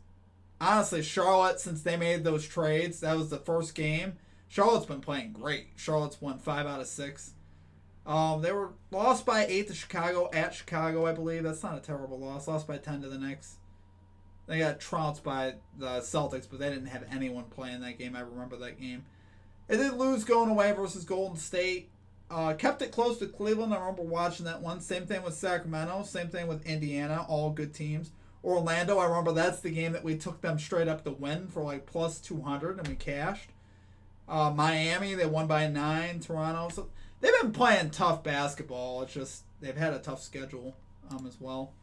Honestly, Charlotte, since they made those trades, that was the first game. Charlotte's been playing great. Charlotte's won 5 out of 6. They were lost by 8 to Chicago, at Chicago, I believe. That's not a terrible loss. Lost by 10 to the Knicks. They got trounced by the Celtics, but they didn't have anyone playing that game. I remember that game. They did lose going away versus Golden State. Kept it close to Cleveland. I remember watching that one. Same thing with Sacramento. Same thing with Indiana. All good teams. Orlando, I remember that's the game that we took them straight up to win for like plus 200 and we cashed. Miami, they won by 9. Toronto. So they've been playing tough basketball. It's just they've had a tough schedule as well.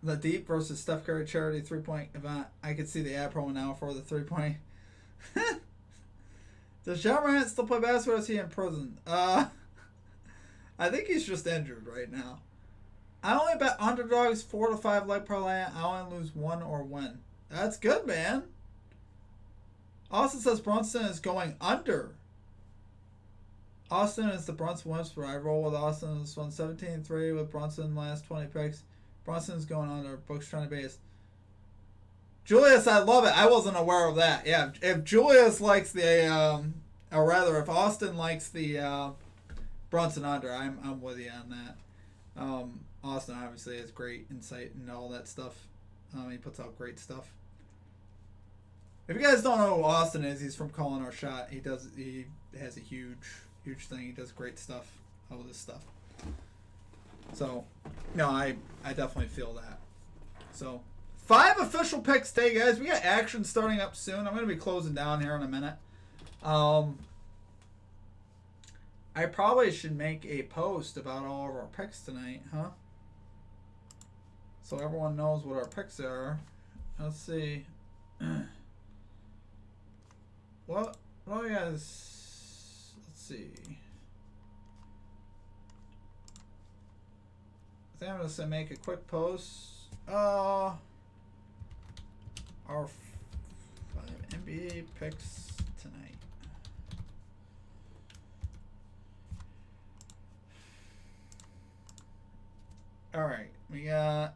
The Deep versus Steph Curry charity 3-point event. I could see the ad promo now for the 3-point. Does Ja Morant still play basketball or is he in prison? I think he's just injured right now. I only bet underdogs 4 to 5 leg parlay. I only lose 1 or win. That's good, man. Austin says Brunson is going under. Austin is the Brunson whisperer. I roll with Austin. This one 17-3 with Brunson last 20 picks. Brunson's going under. Book's trying to base. Julius, I love it. I wasn't aware of that. Yeah, if Julius likes the, or rather, if Austin likes the Brunson under, I'm with you on that. Austin obviously has great insight and all that stuff. He puts out great stuff. If you guys don't know who Austin is, he's from Calling Our Shot. He has a huge thing. He does great stuff. All this stuff. So, no, I definitely feel that. So, 5 official picks today, guys. We got action starting up soon. I'm going to be closing down here in a minute. I probably should make a post about all of our picks tonight, huh? So everyone knows what our picks are. Let's see. What do you guys... Let's see. I think I'm going to make a quick post. Our 5 NBA picks tonight. All right, we got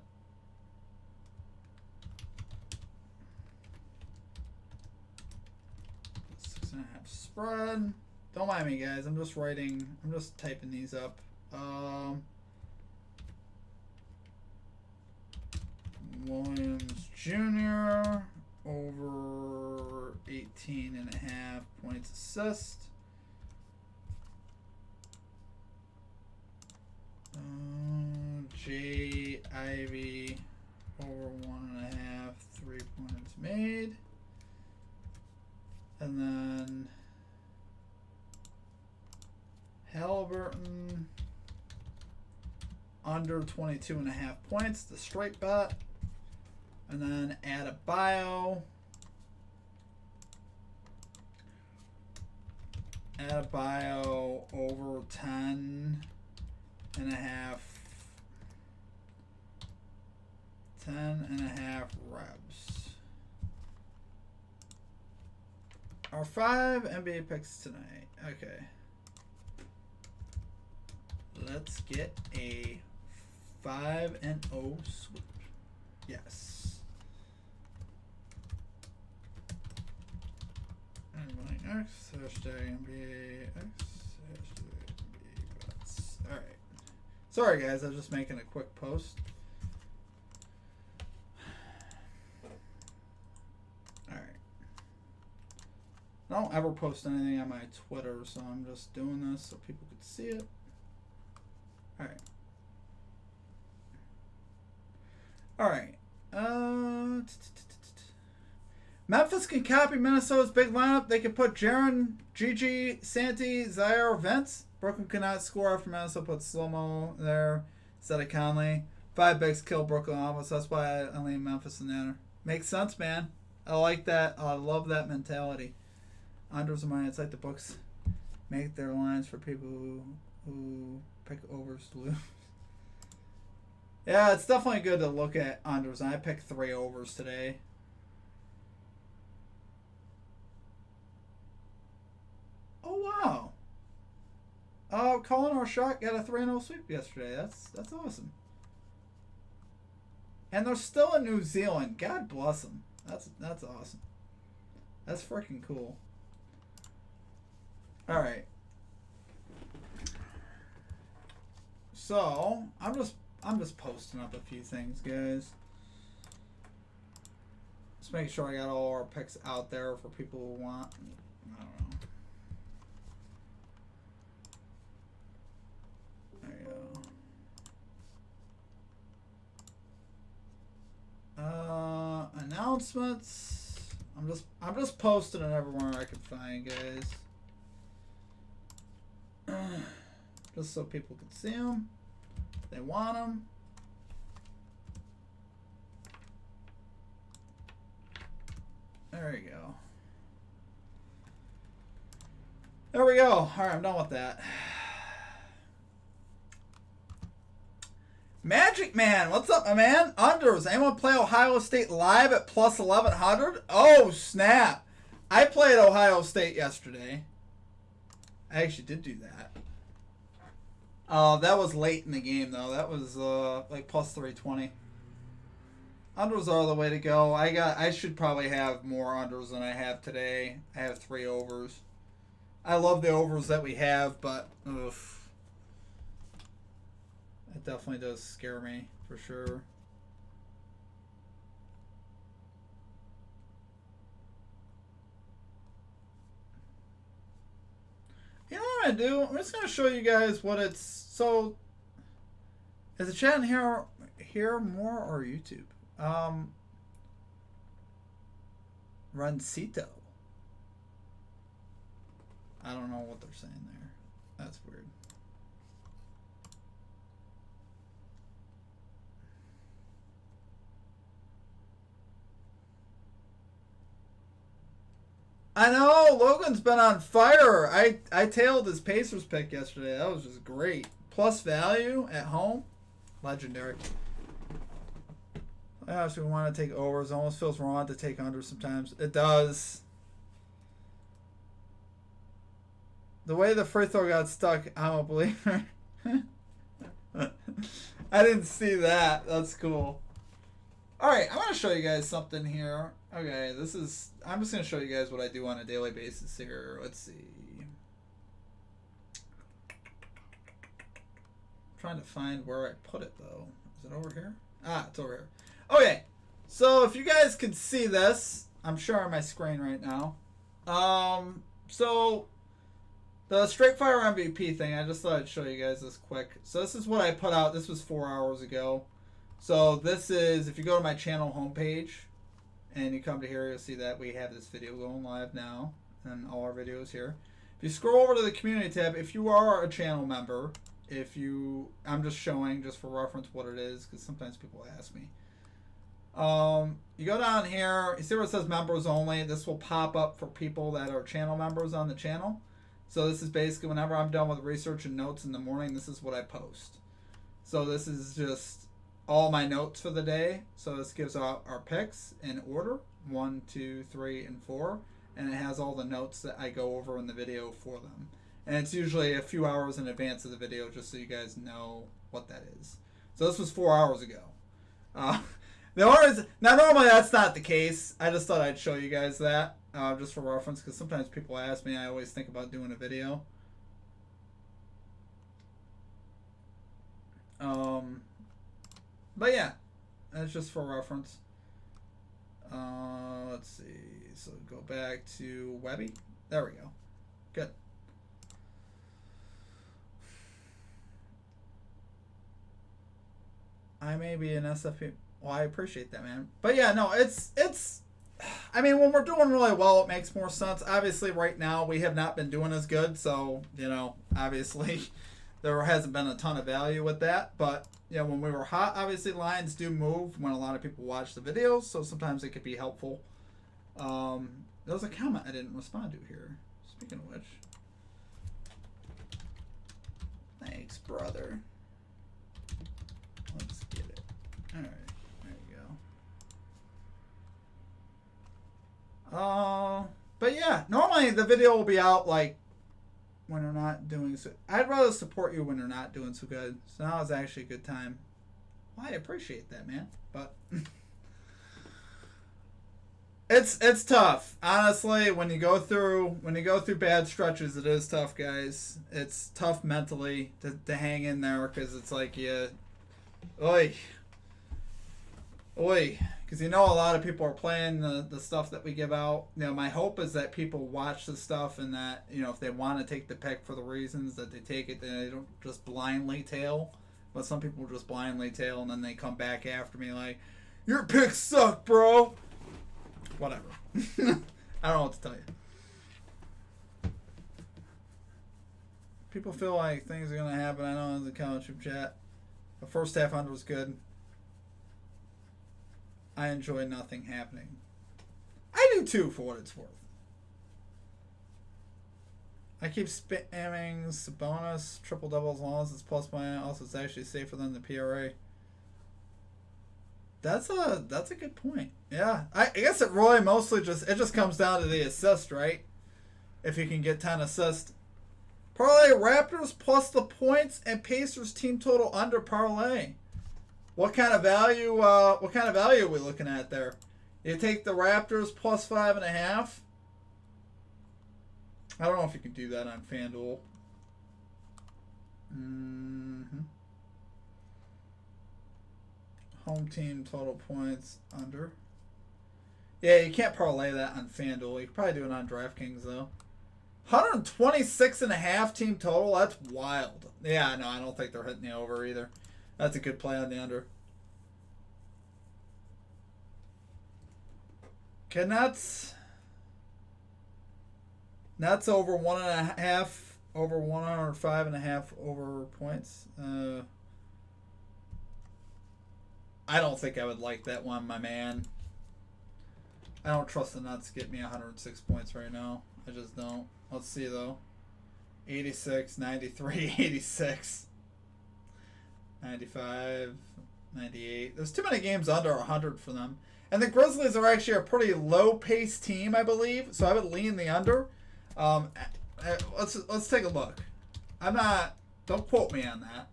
6.5 spread. Don't mind me, guys. I'm just typing these up. Williams Jr. over 18.5 points assist. Jay Ivy over 1.5 3-pointers made. And then Halliburton under 22.5 points, the straight bet. And then Adebayo over 10.5 reps. Our 5 NBA picks tonight. Okay. Let's get a 5-0 sweep. Yes. And X, hashtag NBA X, hashtag NBA bets. Alright. Sorry guys, I was just making a quick post. Alright. I don't ever post anything on my Twitter, so I'm just doing this so people could see it. Alright. Alright. Memphis can copy Minnesota's big lineup. They can put Jaren, Gigi, Santi, Zaire, Vince. Brooklyn cannot score after Minnesota puts Slow-Mo there instead of Conley. 5 bigs kill Brooklyn almost. That's why I lean Memphis in there. Makes sense, man. I like that. I love that mentality. Unders of mine. It's like the books make their lines for people who pick overs to lose. Yeah, it's definitely good to look at unders. I picked 3 overs today. Oh wow! Calling Our Shot got a 3-0 sweep yesterday. That's awesome. And they're still in New Zealand. God bless them. That's awesome. That's freaking cool. All right. So I'm just posting up a few things, guys. Just making sure I got all our picks out there for people who want. I don't know. There you go. Announcements. I'm just posting it everywhere I can find, guys. Just so people can see them. They want them. There we go. There we go. All right, I'm done with that. Magic Man, what's up, my man? Unders. Anyone play Ohio State live at plus 1100? Oh, snap. I played Ohio State yesterday. I actually did do that. That was late in the game, though. That was like plus 320. Unders are the way to go. I should probably have more unders than I have today. I have 3 overs. I love the overs that we have, but oof. It definitely does scare me, for sure. I'm gonna do, I'm just gonna show you guys what it's. So, is the chat in here more or YouTube? Runcito. I don't know what they're saying there. That's weird. I know Logan's been on fire. I tailed his Pacers pick yesterday. That was just great. Plus value at home, legendary. I actually want to take overs. It almost feels wrong to take under sometimes. It does. The way the free throw got stuck, I'm a believer. I didn't see that. That's cool. Alright, I'm going to show you guys something here. Okay, I'm just going to show you guys what I do on a daily basis here. Let's see. I'm trying to find where I put it, though. Is it over here? Ah, it's over here. Okay, so if you guys can see this, I'm sharing my screen right now. So the Straight Fire MVP thing, I just thought I'd show you guys this quick. So this is what I put out. This was 4 hours ago. So this is, if you go to my channel homepage and you come to here, you'll see that we have this video going live now and all our videos here. If you scroll over to the community tab, if you are a channel member, I'm just showing just for reference what it is because sometimes people ask me. You go down here, you see where it says members only. This will pop up for people that are channel members on the channel. So this is basically whenever I'm done with research and notes in the morning, this is what I post. So this is just all my notes for the day. So this gives out our picks in order, 1, 2, 3, and 4. And it has all the notes that I go over in the video for them. And it's usually a few hours in advance of the video just so you guys know what that is. So this was 4 hours ago. Now normally that's not the case. I just thought I'd show you guys that just for reference because sometimes people ask me. I always think about doing a video. But yeah, that's just for reference. Let's see. So go back to Webby. There we go. Good. I may be an SFP. Well, I appreciate that, man. But yeah, no, it's. I mean, when we're doing really well, it makes more sense. Obviously, right now we have not been doing as good, so obviously, there hasn't been a ton of value with that. But when we were hot, obviously lines do move when a lot of people watch the videos, so sometimes it could be helpful. There was a comment I didn't respond to here. Speaking of which, thanks, brother. Let's get it. All right. But yeah, normally the video will be out like when they're not doing so. I'd rather support you when they're not doing so good. So now is actually a good time. Well, I appreciate that, man. But it's tough. Honestly, when you go through bad stretches, it is tough, guys. It's tough mentally to hang in there because it's like oi. Because a lot of people are playing the stuff that we give out. My hope is that people watch the stuff and that, if they want to take the pick for the reasons that they take it, then they don't just blindly tail. But some people just blindly tail and then they come back after me like, your picks suck, bro. Whatever. I don't know what to tell you. People feel like things are going to happen. I know in the college group chat. The first half under was good. I enjoy nothing happening. I do too, for what it's worth. I keep spamming Sabonis, triple double as long as it's plus money. Also, it's actually safer than the PRA. That's a good point. Yeah, I guess it really mostly just comes down to the assist, right? If you can get 10 assists. Parlay Raptors plus the points and Pacers team total under parlay. What kind of value? Are we looking at there? You take the Raptors plus 5.5. I don't know if you can do that on FanDuel. Home team total points under. Yeah, you can't parlay that on FanDuel. You can probably do it on DraftKings though. 126.5 team total. That's wild. Yeah, no, I don't think they're hitting the over either. That's a good play on the under. Okay, Nets over 1.5, over 105.5 over points. I don't think I would like that one, my man. I don't trust the Nets to get me 106 points right now. I just don't. Let's see, though. 86, 93, 86, 95, 98. There's too many games under 100 for them. And the Grizzlies are actually a pretty low-paced team, I believe. So I would lean the under. Let's take a look. Don't quote me on that.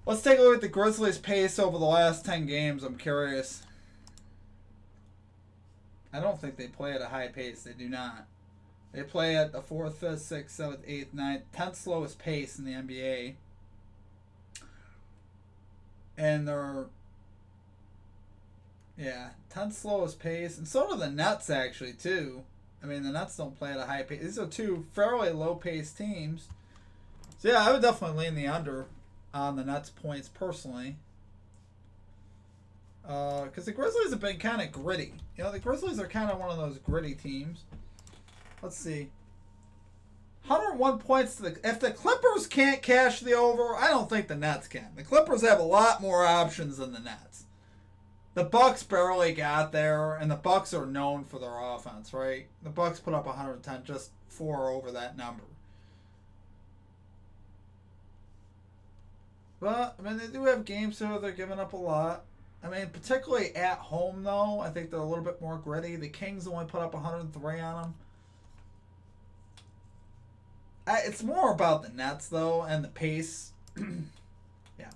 Let's take a look at the Grizzlies' pace over the last 10 games. I'm curious. I don't think they play at a high pace. They do not. They play at the 4th, 5th, 6th, 7th, 8th, 9th, 10th slowest pace in the NBA. And they're, 10th slowest pace. And so do the Nets, actually, too. I mean, the Nets don't play at a high pace. These are two fairly low-paced teams. So, yeah, I would definitely lean the under on the Nets points personally. Because the Grizzlies have been kind of gritty. You know, the Grizzlies are kind of one of those gritty teams. Let's see. 101 points to the... If the Clippers can't cash the over, I don't think the Nets can. The Clippers have a lot more options than the Nets. The Bucks barely got there, and the Bucks are known for their offense, right? The Bucks put up 110, just 4 over that number. But, I mean, they do have games here they're giving up a lot. I mean, particularly at home, though, I think they're a little bit more gritty. The Kings only put up 103 on them. It's more about the Nets, though, and the pace. Yeah.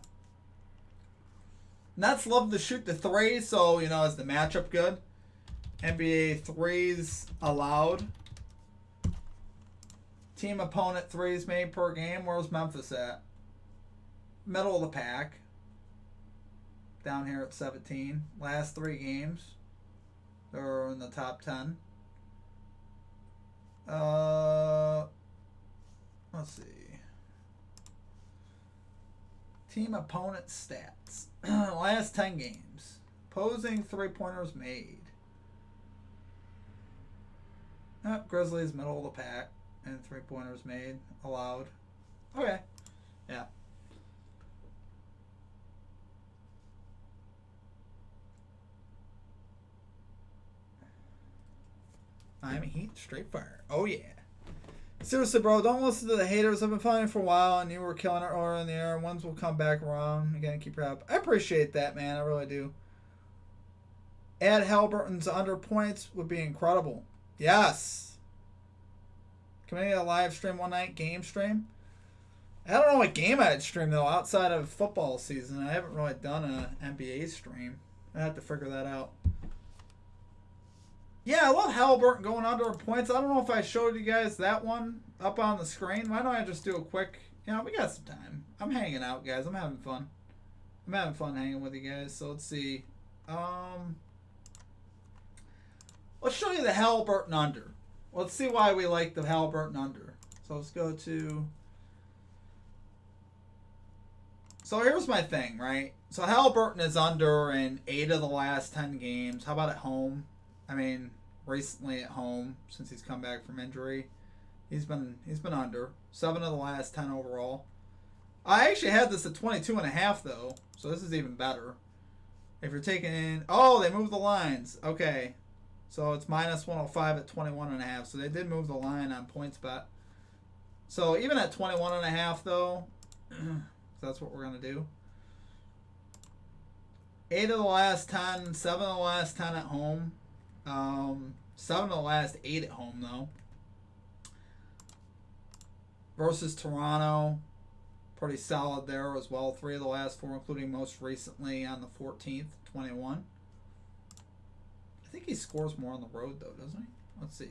Nets love to shoot the three, so, you know, is the matchup good? NBA threes allowed. Team opponent threes made per game. Where's Memphis at? Middle of the pack. Down here at 17. Last 3 games, they're in the top 10. Let's see. Team opponent stats. Last 10 games. Opposing 3-pointers made. Grizzlies middle of the pack. And 3-pointers made. Allowed. Okay. Yeah. Miami Heat, straight fire. Oh, yeah. Seriously, bro, don't listen to the haters. I've been following for a while, and you were killing it earlier in the air. Ones will come back around. Again, keep your up. I appreciate that, man. I really do. Add Halliburton's under points would be incredible. Yes. Can we get a live stream one night? Game stream? I don't know what game I'd stream, though, outside of football season. I haven't really done an NBA stream. I have to figure that out. Yeah, I love Halliburton going under points. I don't know if I showed you guys that one up on the screen. Why don't I just do a quick... You know, we got some time. I'm hanging out, guys. I'm having fun. I'm having fun hanging with you guys. So let's see. Let's show you the Halliburton under. Let's see why we like the Halliburton under. So let's go to... So here's my thing, right? So Halliburton is under in 8 of the last 10 games. How about at home? I mean, recently at home, since he's come back from injury, he's been under 7 of the last 10 overall. I actually had this at 22.5 though, so this is even better. If you're taking in, oh, they moved the lines. Okay, so it's minus 105 at 21.5. So they did move the line on PointsBet. So even at 21.5 though, that's what we're gonna do. 8 of the last 10, 7 of the last 10 at home. 7 of the last 8 at home, though. Versus Toronto. Pretty solid there as well. 3 of the last 4, including most recently on the 14th, 21. I think he scores more on the road, though, doesn't he? Let's see.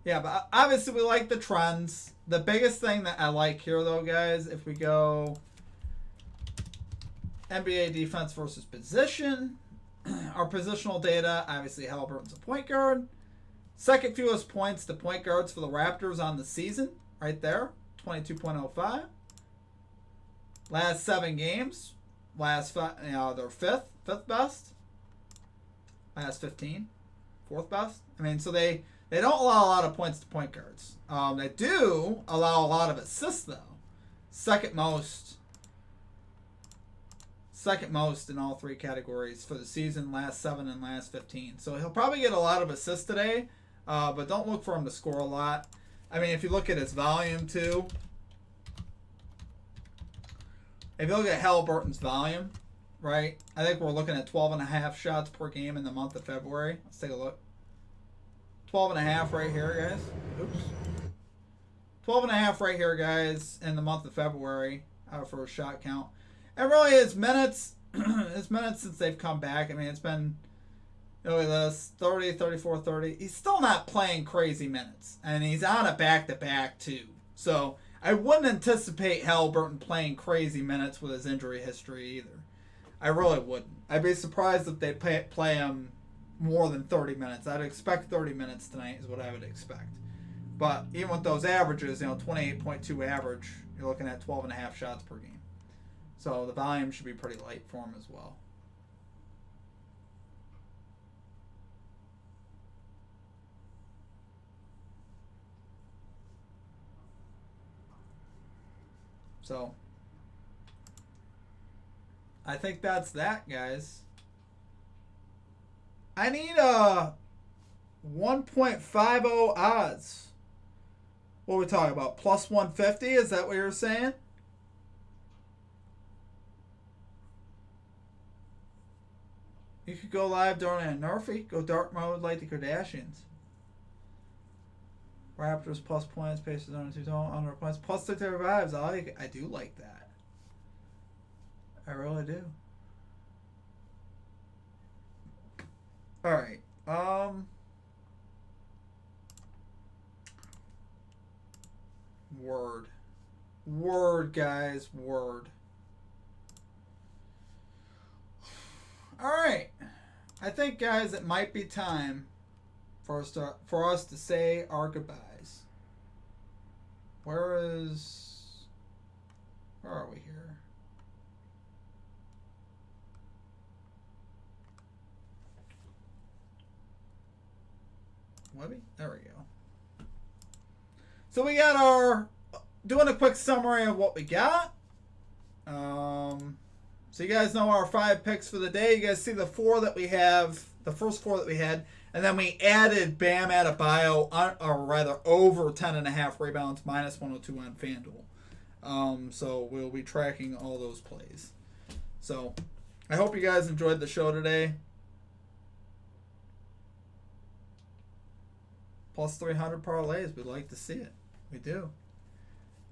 Yeah, but obviously we like the trends. The biggest thing that I like here, though, guys, if we go NBA defense versus position... Our positional data, obviously Halliburton's a point guard. Second fewest points to point guards for the Raptors on the season, right there, 22.05. Last 7 games, they're fifth best. Last 15, fourth best. I mean, so they don't allow a lot of points to point guards. They do allow a lot of assists though. Second most in all 3 categories for the season, last 7 and last 15. So he'll probably get a lot of assists today, but don't look for him to score a lot. I mean, if you look at his volume too, if you look at Halliburton's volume, right, I think we're looking at 12.5 shots per game in the month of February. Let's take a look. 12.5 right here, guys. Oops. 12.5 right here, guys, in the month of February for a shot count. And really, his minutes since they've come back, I mean, it's been, look at this, 30, 34, 30. He's still not playing crazy minutes. And he's on a back-to-back, too. So I wouldn't anticipate Halliburton playing crazy minutes with his injury history either. I really wouldn't. I'd be surprised if they play him more than 30 minutes. I'd expect 30 minutes tonight is what I would expect. But even with those averages, 28.2 average, you're looking at 12.5 shots per game. So the volume should be pretty light for him as well. So I think that's that, guys. I need a 1.50 odds. What are we talking about? Plus 150? Is that what you're saying? You could go live during a Nerfy. Go dark mode like the Kardashians. Raptors plus points. Pacers under 2 total. Under points. Plus 35. I do like that. I really do. Alright. Word, guys. Word. Alright. I think, guys, it might be time for us to say our goodbyes. Where are we here? Webby? There we go. So we got doing a quick summary of what we got. So you guys know our 5 picks for the day. You guys see the 4 that we have, the first 4 that we had, and then we added Bam Adebayo, or rather over 10.5 rebounds, minus 102 on FanDuel. So we'll be tracking all those plays. So I hope you guys enjoyed the show today. Plus 300 parlays. We'd like to see it. We do.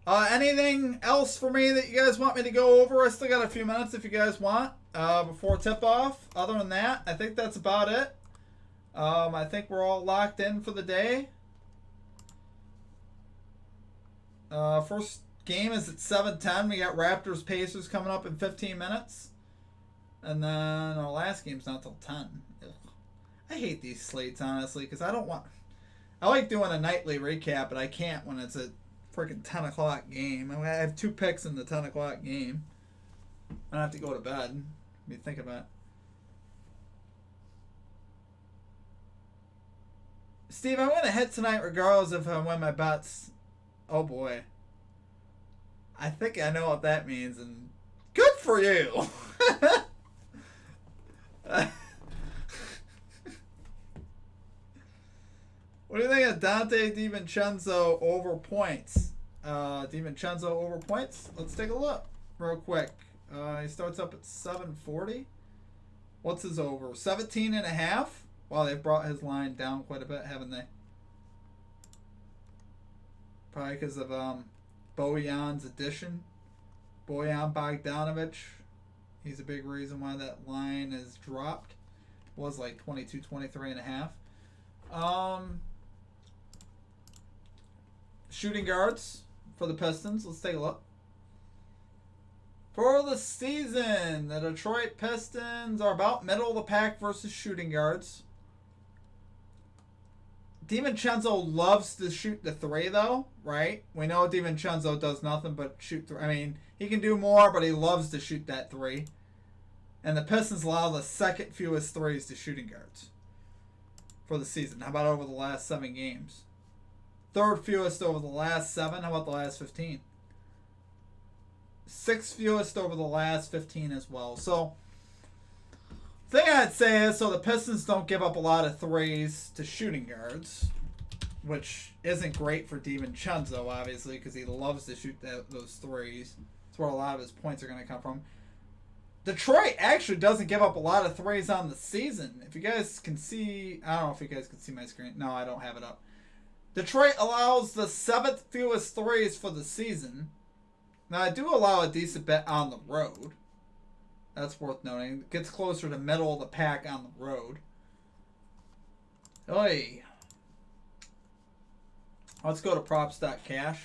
Anything else for me that you guys want me to go over? I still got a few minutes if you guys want before tip-off. Other than that, I think that's about it. I think we're all locked in for the day. First game is at 7:10. We got Raptors Pacers coming up in 15 minutes. And then our last game's not till 10. Ugh. I hate these slates, honestly, because I like doing a nightly recap, but I can't when it's a freaking 10 o'clock game. I mean, I have 2 picks in the 10 o'clock game. I don't have to go to bed. Let me think about it. Steve, I'm going to hit tonight regardless if I win my bets. Oh boy. I think I know what that means, and good for you. What do you think of Dante DiVincenzo over points? DiVincenzo over points? Let's take a look real quick. He starts up at 740. What's his over? 17.5? Wow, they've brought his line down quite a bit, haven't they? Probably because of Bojan's addition. Bojan Bogdanovic. He's a big reason why that line is dropped. It was like 22, 23.5. Shooting guards for the Pistons. Let's take a look. For the season, the Detroit Pistons are about middle of the pack versus shooting guards. DiVincenzo loves to shoot the three, though, right? We know DiVincenzo does nothing but shoot three. I mean, he can do more, but he loves to shoot that three. And the Pistons allow the second fewest threes to shooting guards for the season. How about over the last 7 games? Third fewest over the last 7. How about the last 15? 6th fewest over the last 15 as well. So, thing I'd say is, so the Pistons don't give up a lot of threes to shooting guards, which isn't great for DiVincenzo, obviously, because he loves to shoot those threes. That's where a lot of his points are going to come from. Detroit actually doesn't give up a lot of threes on the season. If you guys can see, I don't know if you guys can see my screen. No, I don't have it up. Detroit allows the 7th fewest threes for the season. Now, I do allow a decent bit on the road. That's worth noting. It gets closer to middle of the pack on the road. Oy. Let's go to props.cash.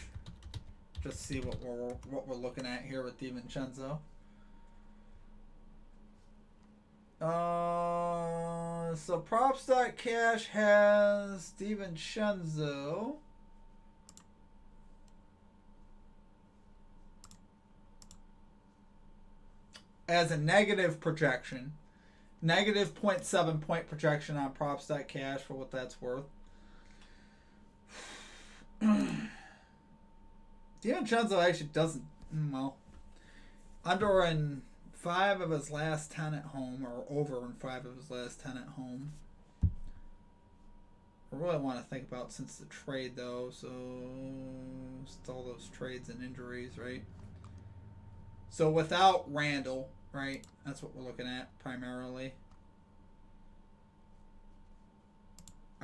Just see what we're looking at here with DiVincenzo. So props.cash has DiVincenzo as a negative projection. Negative 0.7 point projection on props.cash for what that's worth. DiVincenzo actually doesn't, well, under in 5 of his last 10 at home, or over in 5 of his last 10 at home. I really want to think about since the trade, though, so it's all those trades and injuries, right? So without Randall, right, that's what we're looking at primarily.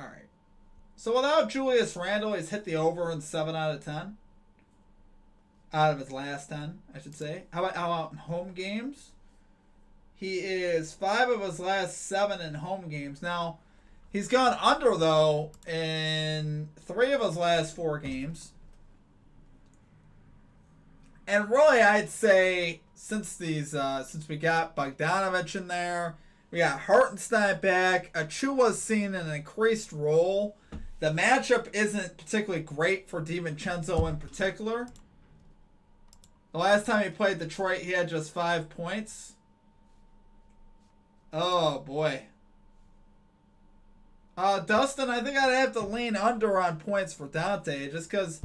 All right. So without Julius Randle, he's hit the over in 7 out of 10. Out of his last 10, I should say. How about in home games? He is 5 of his last 7 in home games. Now, he's gone under, though, in 3 of his last 4 games. And really, I'd say since we got Bogdanovich in there, we got Hartenstein back, Achua's seen an increased role. The matchup isn't particularly great for DiVincenzo in particular. The last time he played Detroit, he had just 5 points. Oh, boy. Dustin, I think I'd have to lean under on points for Dante, just because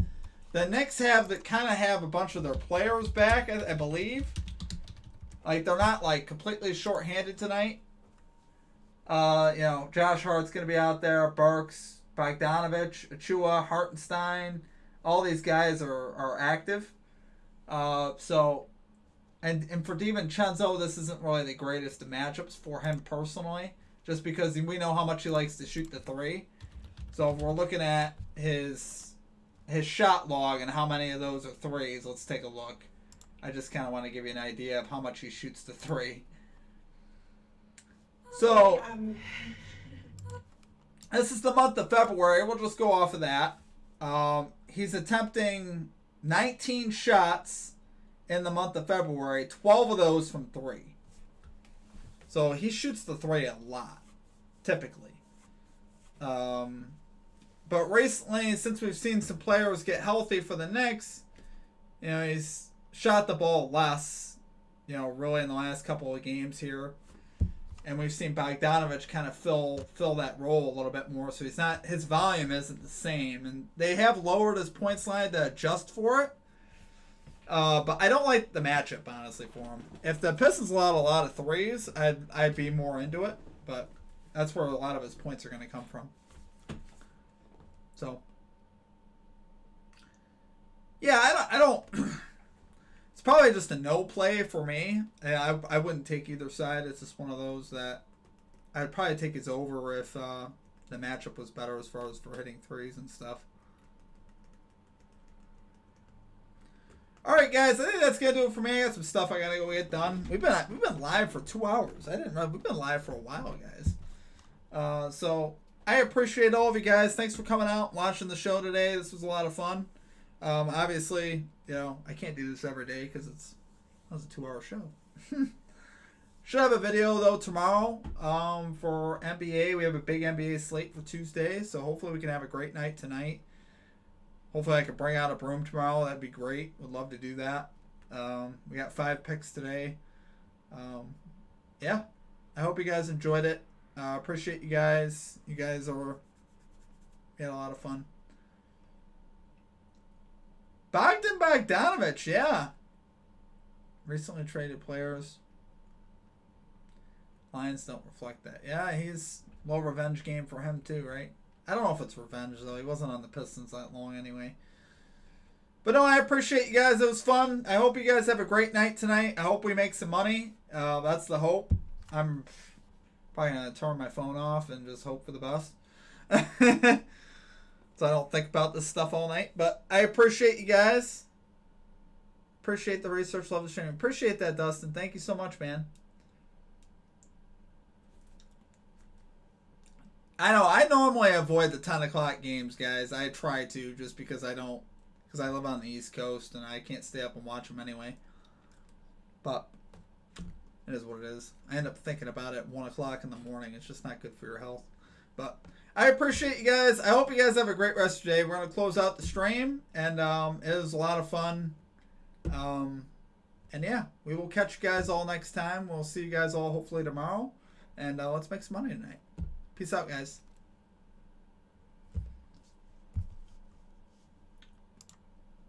the Knicks have a bunch of their players back, I believe. Like, they're not, like, completely short-handed tonight. Josh Hart's going to be out there, Burks, Bogdanovich, Achua, Hartenstein. All these guys are active. And for DiVincenzo, this isn't really the greatest of matchups for him personally, just because we know how much he likes to shoot the three. So if we're looking at his shot log and how many of those are threes, let's take a look. I just kind of want to give you an idea of how much he shoots the three. So this is the month of February. We'll just go off of that. He's attempting 19 shots in the month of February, 12 of those from 3. So he shoots the 3 a lot, typically. But recently, since we've seen some players get healthy for the Knicks, he's shot the ball less, really in the last couple of games here. And we've seen Bogdanovich kind of fill that role a little bit more, so his volume isn't the same. And they have lowered his point slide to adjust for it. But I don't like the matchup, honestly, for him. If the Pistons allowed a lot of threes, I'd be more into it. But that's where a lot of his points are going to come from. So, yeah, I don't. It's probably just a no play for me. I wouldn't take either side. It's just one of those that I'd probably take his over if the matchup was better as far as for hitting threes and stuff. All right, guys, I think that's gonna do it for me. I got some stuff I gotta go get done. We've been live for 2 hours. I didn't know we've been live for a while, guys. So I appreciate all of you guys. Thanks for coming out, watching the show today. This was a lot of fun. Obviously, I can't do this every day because that was a 2-hour show. Should have a video though tomorrow for NBA. We have a big NBA slate for Tuesday, so hopefully we can have a great night tonight. Hopefully I can bring out a broom tomorrow. That'd be great. Would love to do that. We got 5 picks today. Yeah, I hope you guys enjoyed it. Appreciate you guys. You guys we had a lot of fun. Bogdan Bogdanovic, yeah. Recently traded players. Lions don't reflect that. Yeah, he's a little revenge game for him too, right? I don't know if it's revenge though. He wasn't on the Pistons that long anyway. But no, I appreciate you guys. It was fun. I hope you guys have a great night tonight. I hope we make some money. That's the hope. I'm probably going to turn my phone off and just hope for the best. So I don't think about this stuff all night. But I appreciate you guys. Appreciate the research. Love the stream. Appreciate that, Dustin. Thank you so much, man. I know. I normally avoid the 10 o'clock games, guys. I try to just because I live on the East Coast and I can't stay up and watch them anyway. But it is what it is. I end up thinking about it at 1 o'clock in the morning. It's just not good for your health. But I appreciate you guys. I hope you guys have a great rest of your day. We're going to close out the stream. And it was a lot of fun. And yeah, we will catch you guys all next time. We'll see you guys all hopefully tomorrow. And let's make some money tonight. Peace out, guys.